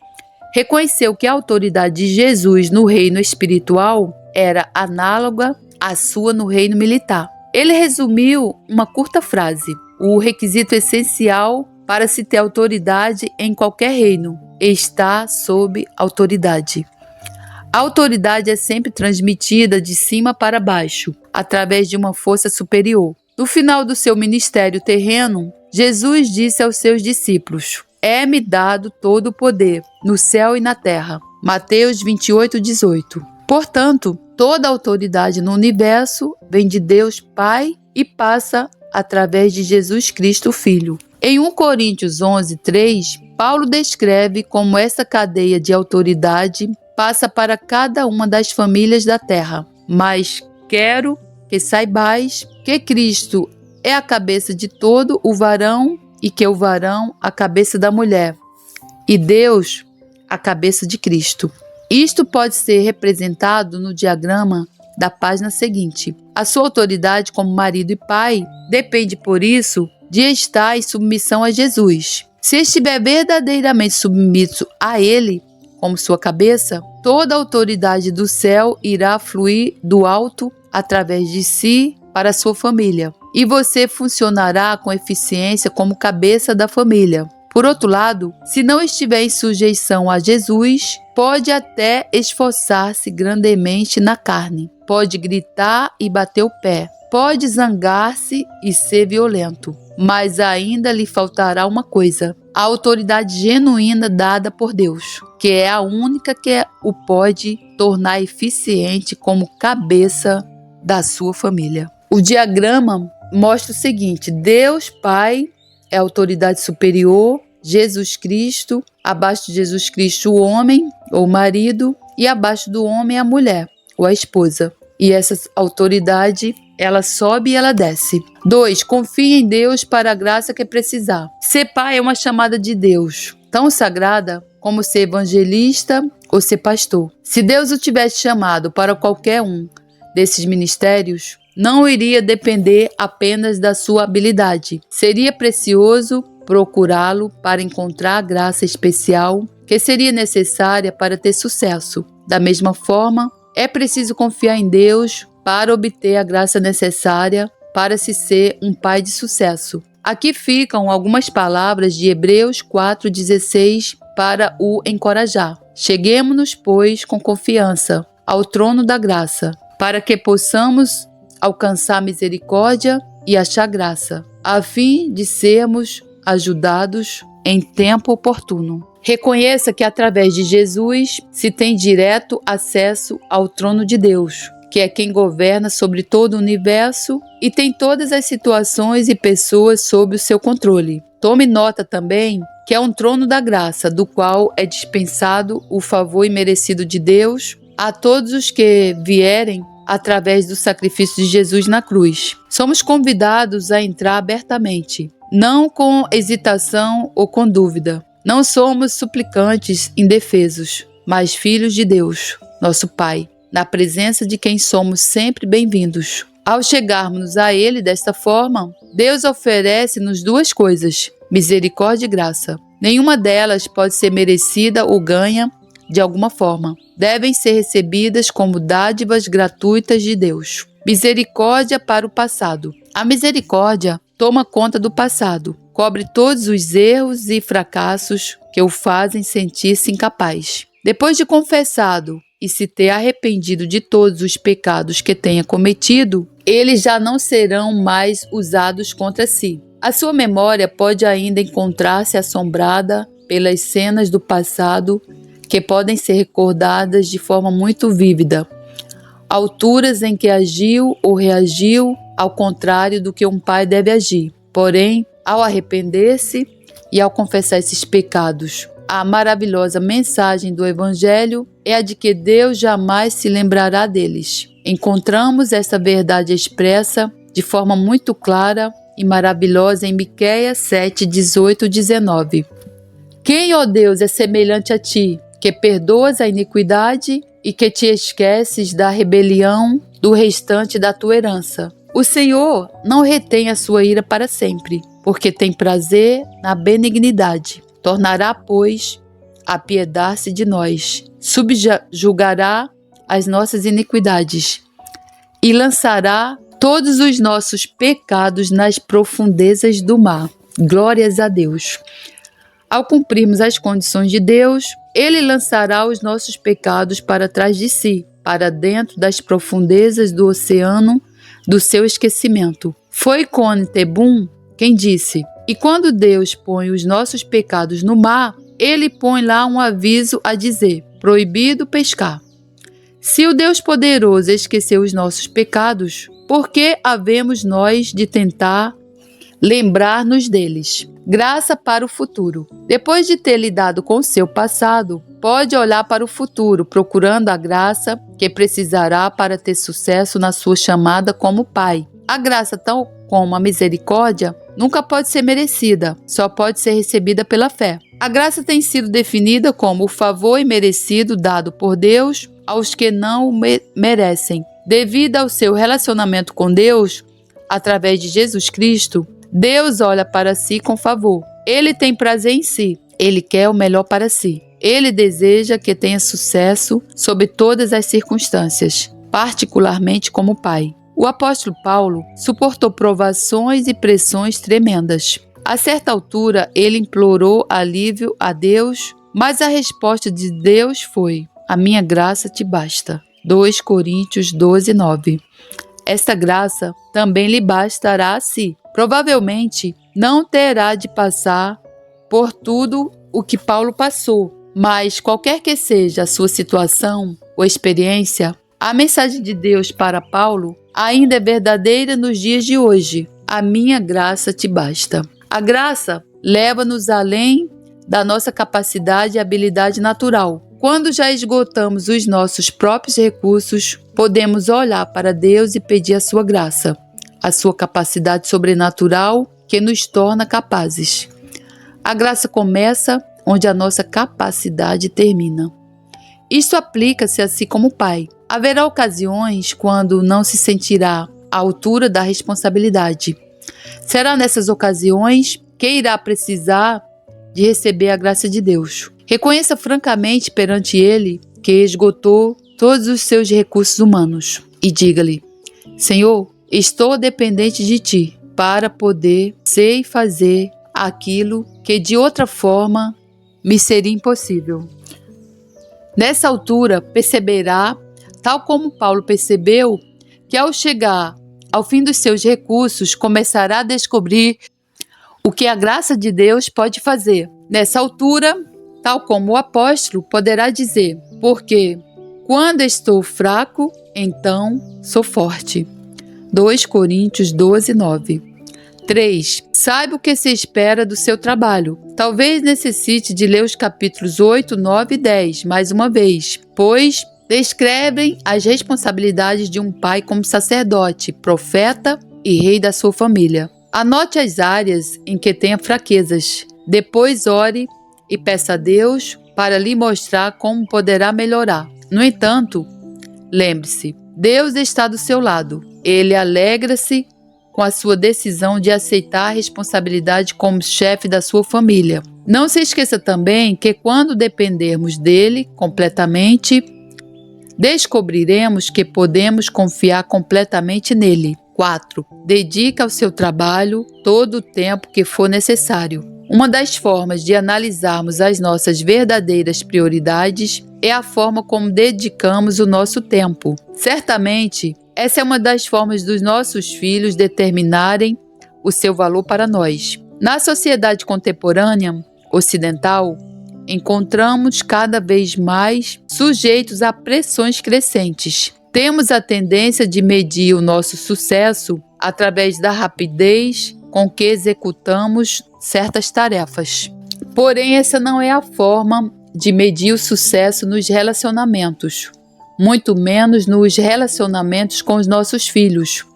reconheceu que a autoridade de Jesus no reino espiritual era análoga à sua no reino militar. Ele resumiu uma curta frase: o requisito essencial para se ter autoridade em qualquer reino está sob autoridade. A autoridade é sempre transmitida de cima para baixo, através de uma força superior. No final do seu ministério terreno, Jesus disse aos seus discípulos: é-me dado todo o poder, no céu e na terra. Mateus 28, 18. Portanto, toda a autoridade no universo vem de Deus Pai e passa através de Jesus Cristo Filho. Em 1 Coríntios 11, 3, Paulo descreve como essa cadeia de autoridade passa para cada uma das famílias da terra. Mas quero que saibais que Cristo é a cabeça de todo o varão e que o varão a cabeça da mulher, e Deus a cabeça de Cristo. Isto pode ser representado no diagrama da página seguinte. A sua autoridade como marido e pai depende, por isso, de estar em submissão a Jesus. Se estiver verdadeiramente submisso a Ele, como sua cabeça, toda a autoridade do céu irá fluir do alto através de si para a sua família, e você funcionará com eficiência como cabeça da família. Por outro lado, se não estiver em sujeição a Jesus, pode até esforçar-se grandemente na carne, pode gritar e bater o pé, pode zangar-se e ser violento, mas ainda lhe faltará uma coisa: a autoridade genuína dada por Deus, que é a única que o pode tornar eficiente como cabeça da sua família. O diagrama mostra o seguinte: Deus Pai é a autoridade superior, Jesus Cristo, abaixo de Jesus Cristo o homem ou o marido, e abaixo do homem a mulher ou a esposa. E essa autoridade, ela sobe e ela desce. 2. Confie em Deus para a graça que precisar. Ser pai é uma chamada de Deus, tão sagrada como ser evangelista ou ser pastor. Se Deus o tivesse chamado para qualquer um desses ministérios, não iria depender apenas da sua habilidade. Seria precioso procurá-lo para encontrar a graça especial que seria necessária para ter sucesso. Da mesma forma, é preciso confiar em Deus para obter a graça necessária para se ser um pai de sucesso. Aqui ficam algumas palavras de Hebreus 4,16 para o encorajar. Cheguemo-nos, pois, com confiança ao trono da graça, para que possamos alcançar misericórdia e achar graça, a fim de sermos ajudados em tempo oportuno. Reconheça que através de Jesus se tem direto acesso ao trono de Deus, que é quem governa sobre todo o universo e tem todas as situações e pessoas sob o seu controle. Tome nota também que é um trono da graça, do qual é dispensado o favor imerecido de Deus a todos os que vierem através do sacrifício de Jesus na cruz. Somos convidados a entrar abertamente, não com hesitação ou com dúvida. Não somos suplicantes indefesos, mas filhos de Deus, nosso Pai, na presença de quem somos sempre bem-vindos. Ao chegarmos a Ele desta forma, Deus oferece-nos duas coisas: misericórdia e graça. Nenhuma delas pode ser merecida ou ganha de alguma forma. Devem ser recebidas como dádivas gratuitas de Deus. Misericórdia para o passado. A misericórdia toma conta do passado, cobre todos os erros e fracassos que o fazem sentir-se incapaz. Depois de confessado e se ter arrependido de todos os pecados que tenha cometido, eles já não serão mais usados contra si. A sua memória pode ainda encontrar-se assombrada pelas cenas do passado que podem ser recordadas de forma muito vívida. Alturas em que agiu ou reagiu ao contrário do que um pai deve agir. Porém, ao arrepender-se e ao confessar esses pecados, a maravilhosa mensagem do Evangelho é a de que Deus jamais se lembrará deles. Encontramos essa verdade expressa de forma muito clara e maravilhosa em Miqueias 7, 18 e 19. Quem, ó Deus, é semelhante a ti, que perdoas a iniquidade e que te esqueces da rebelião do restante da tua herança? O Senhor não retém a sua ira para sempre, porque tem prazer na benignidade. Tornará, pois, a apiedar-se de nós, subjugará as nossas iniquidades e lançará todos os nossos pecados nas profundezas do mar. Glórias a Deus. Ao cumprirmos as condições de Deus, Ele lançará os nossos pecados para trás de si, para dentro das profundezas do oceano do seu esquecimento. Foi Cone Tebum quem disse: e quando Deus põe os nossos pecados no mar, Ele põe lá um aviso a dizer: proibido pescar. Se o Deus poderoso esqueceu os nossos pecados, por que havemos nós de tentar lembrar-nos deles? Graça para o futuro. Depois de ter lidado com seu passado, pode olhar para o futuro, procurando a graça que precisará para ter sucesso na sua chamada como pai. A graça, tal como a misericórdia, nunca pode ser merecida, só pode ser recebida pela fé. A graça tem sido definida como o favor imerecido dado por Deus aos que não o merecem. Devido ao seu relacionamento com Deus, através de Jesus Cristo, Deus olha para si com favor. Ele tem prazer em si. Ele quer o melhor para si. Ele deseja que tenha sucesso sob todas as circunstâncias, particularmente como pai. O apóstolo Paulo suportou provações e pressões tremendas. A certa altura, ele implorou alívio a Deus, mas a resposta de Deus foi: a minha graça te basta. 2 Coríntios 12, 9. esta graça também lhe bastará a si. Provavelmente não terá de passar por tudo o que Paulo passou, mas qualquer que seja a sua situação ou experiência, a mensagem de Deus para Paulo ainda é verdadeira nos dias de hoje. A minha graça te basta. A graça leva-nos além da nossa capacidade e habilidade natural. Quando já esgotamos os nossos próprios recursos, podemos olhar para Deus e pedir a sua graça, a sua capacidade sobrenatural que nos torna capazes. A graça começa onde a nossa capacidade termina. Isto aplica-se assim como pai. Haverá ocasiões quando não se sentirá à altura da responsabilidade. Será nessas ocasiões que irá precisar de receber a graça de Deus. Reconheça francamente perante Ele que esgotou todos os seus recursos humanos e diga-lhe: Senhor, estou dependente de Ti para poder ser e fazer aquilo que de outra forma me seria impossível. Nessa altura, perceberá, tal como Paulo percebeu, que ao chegar ao fim dos seus recursos, começará a descobrir o que a graça de Deus pode fazer. Nessa altura, tal como o apóstolo, poderá dizer: porque quando estou fraco, então sou forte. 2 Coríntios 12, 9. 3. Saiba o que se espera do seu trabalho. Talvez necessite de ler os capítulos 8, 9 e 10 mais uma vez, pois descrevem as responsabilidades de um pai como sacerdote, profeta e rei da sua família. Anote as áreas em que tenha fraquezas. Depois ore e peça a Deus para lhe mostrar como poderá melhorar. No entanto, lembre-se, Deus está do seu lado. Ele alegra-se com a sua decisão de aceitar a responsabilidade como chefe da sua família. Não se esqueça também que quando dependermos dele completamente, descobriremos que podemos confiar completamente nele. 4. Dedique ao seu trabalho todo o tempo que for necessário. Uma das formas de analisarmos as nossas verdadeiras prioridades é a forma como dedicamos o nosso tempo. Certamente, essa é uma das formas dos nossos filhos determinarem o seu valor para nós. Na sociedade contemporânea ocidental, encontramos cada vez mais sujeitos a pressões crescentes. Temos a tendência de medir o nosso sucesso através da rapidez com que executamos certas tarefas. Porém, essa não é a forma de medir o sucesso nos relacionamentos, muito menos nos relacionamentos com os nossos filhos.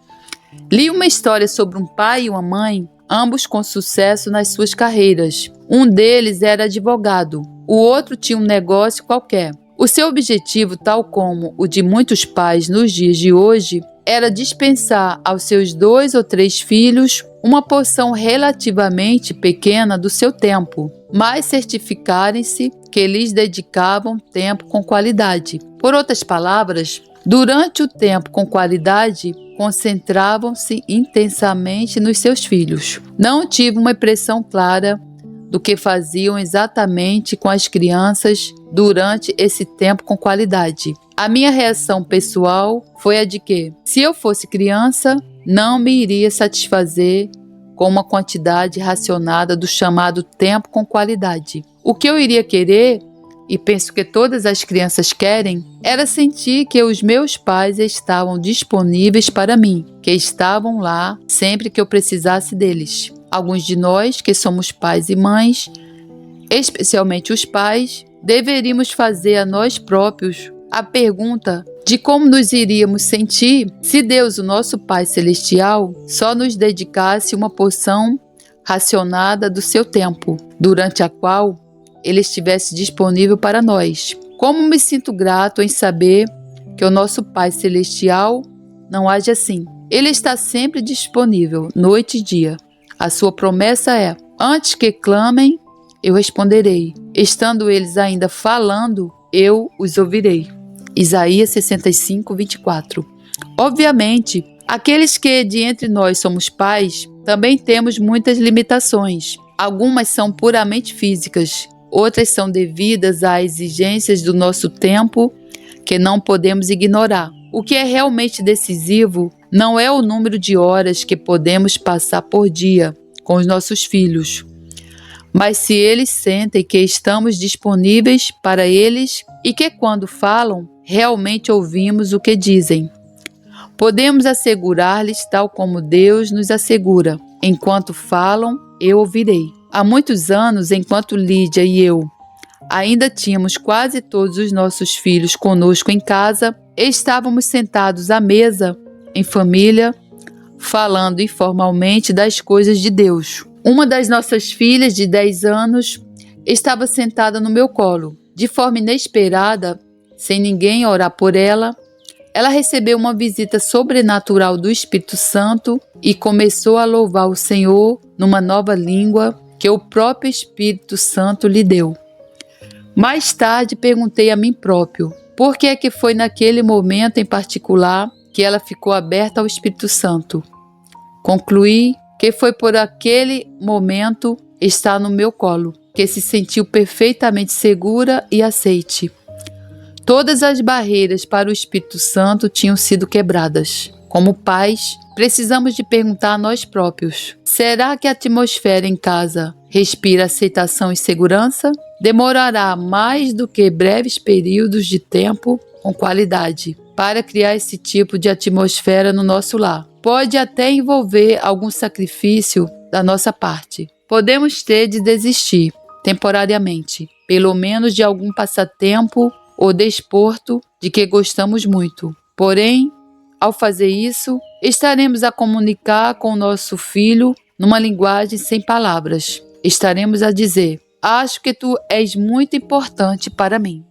Li uma história sobre um pai e uma mãe, ambos com sucesso nas suas carreiras. Um deles era advogado, o outro tinha um negócio qualquer. O seu objetivo, tal como o de muitos pais nos dias de hoje, era dispensar aos seus 2 ou 3 filhos uma porção relativamente pequena do seu tempo, mas certificarem-se que lhes dedicavam tempo com qualidade. Por outras palavras, durante o tempo com qualidade, concentravam-se intensamente nos seus filhos. Não tive uma impressão clara do que faziam exatamente com as crianças durante esse tempo com qualidade. A minha reação pessoal foi a de que, se eu fosse criança, não me iria satisfazer com uma quantidade racionada do chamado tempo com qualidade. O que eu iria querer, e penso que todas as crianças querem, era sentir que os meus pais estavam disponíveis para mim, que estavam lá sempre que eu precisasse deles. Alguns de nós, que somos pais e mães, especialmente os pais, deveríamos fazer a nós próprios a pergunta de como nos iríamos sentir se Deus, o nosso Pai Celestial, só nos dedicasse uma porção racionada do seu tempo, durante a qual Ele estivesse disponível para nós. Como me sinto grato em saber que o nosso Pai Celestial não age assim. Ele está sempre disponível, noite e dia. A sua promessa é: antes que clamem, eu responderei. Estando eles ainda falando, eu os ouvirei. Isaías 65, 24. Obviamente, aqueles que de entre nós somos pais, também temos muitas limitações. Algumas são puramente físicas, outras são devidas a exigências do nosso tempo que não podemos ignorar. O que é realmente decisivo não é o número de horas que podemos passar por dia com os nossos filhos, mas se eles sentem que estamos disponíveis para eles e que quando falam, realmente ouvimos o que dizem. Podemos assegurar-lhes tal como Deus nos assegura: enquanto falam, eu ouvirei. Há muitos anos, enquanto Lídia e eu ainda tínhamos quase todos os nossos filhos conosco em casa, estávamos sentados à mesa, em família, falando informalmente das coisas de Deus. Uma das nossas filhas, de 10 anos, estava sentada no meu colo. De forma inesperada, sem ninguém orar por ela, ela recebeu uma visita sobrenatural do Espírito Santo e começou a louvar o Senhor numa nova língua que o próprio Espírito Santo lhe deu. Mais tarde perguntei a mim próprio, por que é que foi naquele momento em particular que ela ficou aberta ao Espírito Santo? Concluí que foi por aquele momento estar no meu colo, que se sentiu perfeitamente segura e aceite. Todas as barreiras para o Espírito Santo tinham sido quebradas. Como pais, precisamos de perguntar a nós próprios: será que a atmosfera em casa respira aceitação e segurança? Demorará mais do que breves períodos de tempo com qualidade para criar esse tipo de atmosfera no nosso lar. Pode até envolver algum sacrifício da nossa parte. Podemos ter de desistir, temporariamente, pelo menos de algum passatempo ou desporto de que gostamos muito. Porém, ao fazer isso, estaremos a comunicar com o nosso filho numa linguagem sem palavras. Estaremos a dizer: acho que tu és muito importante para mim.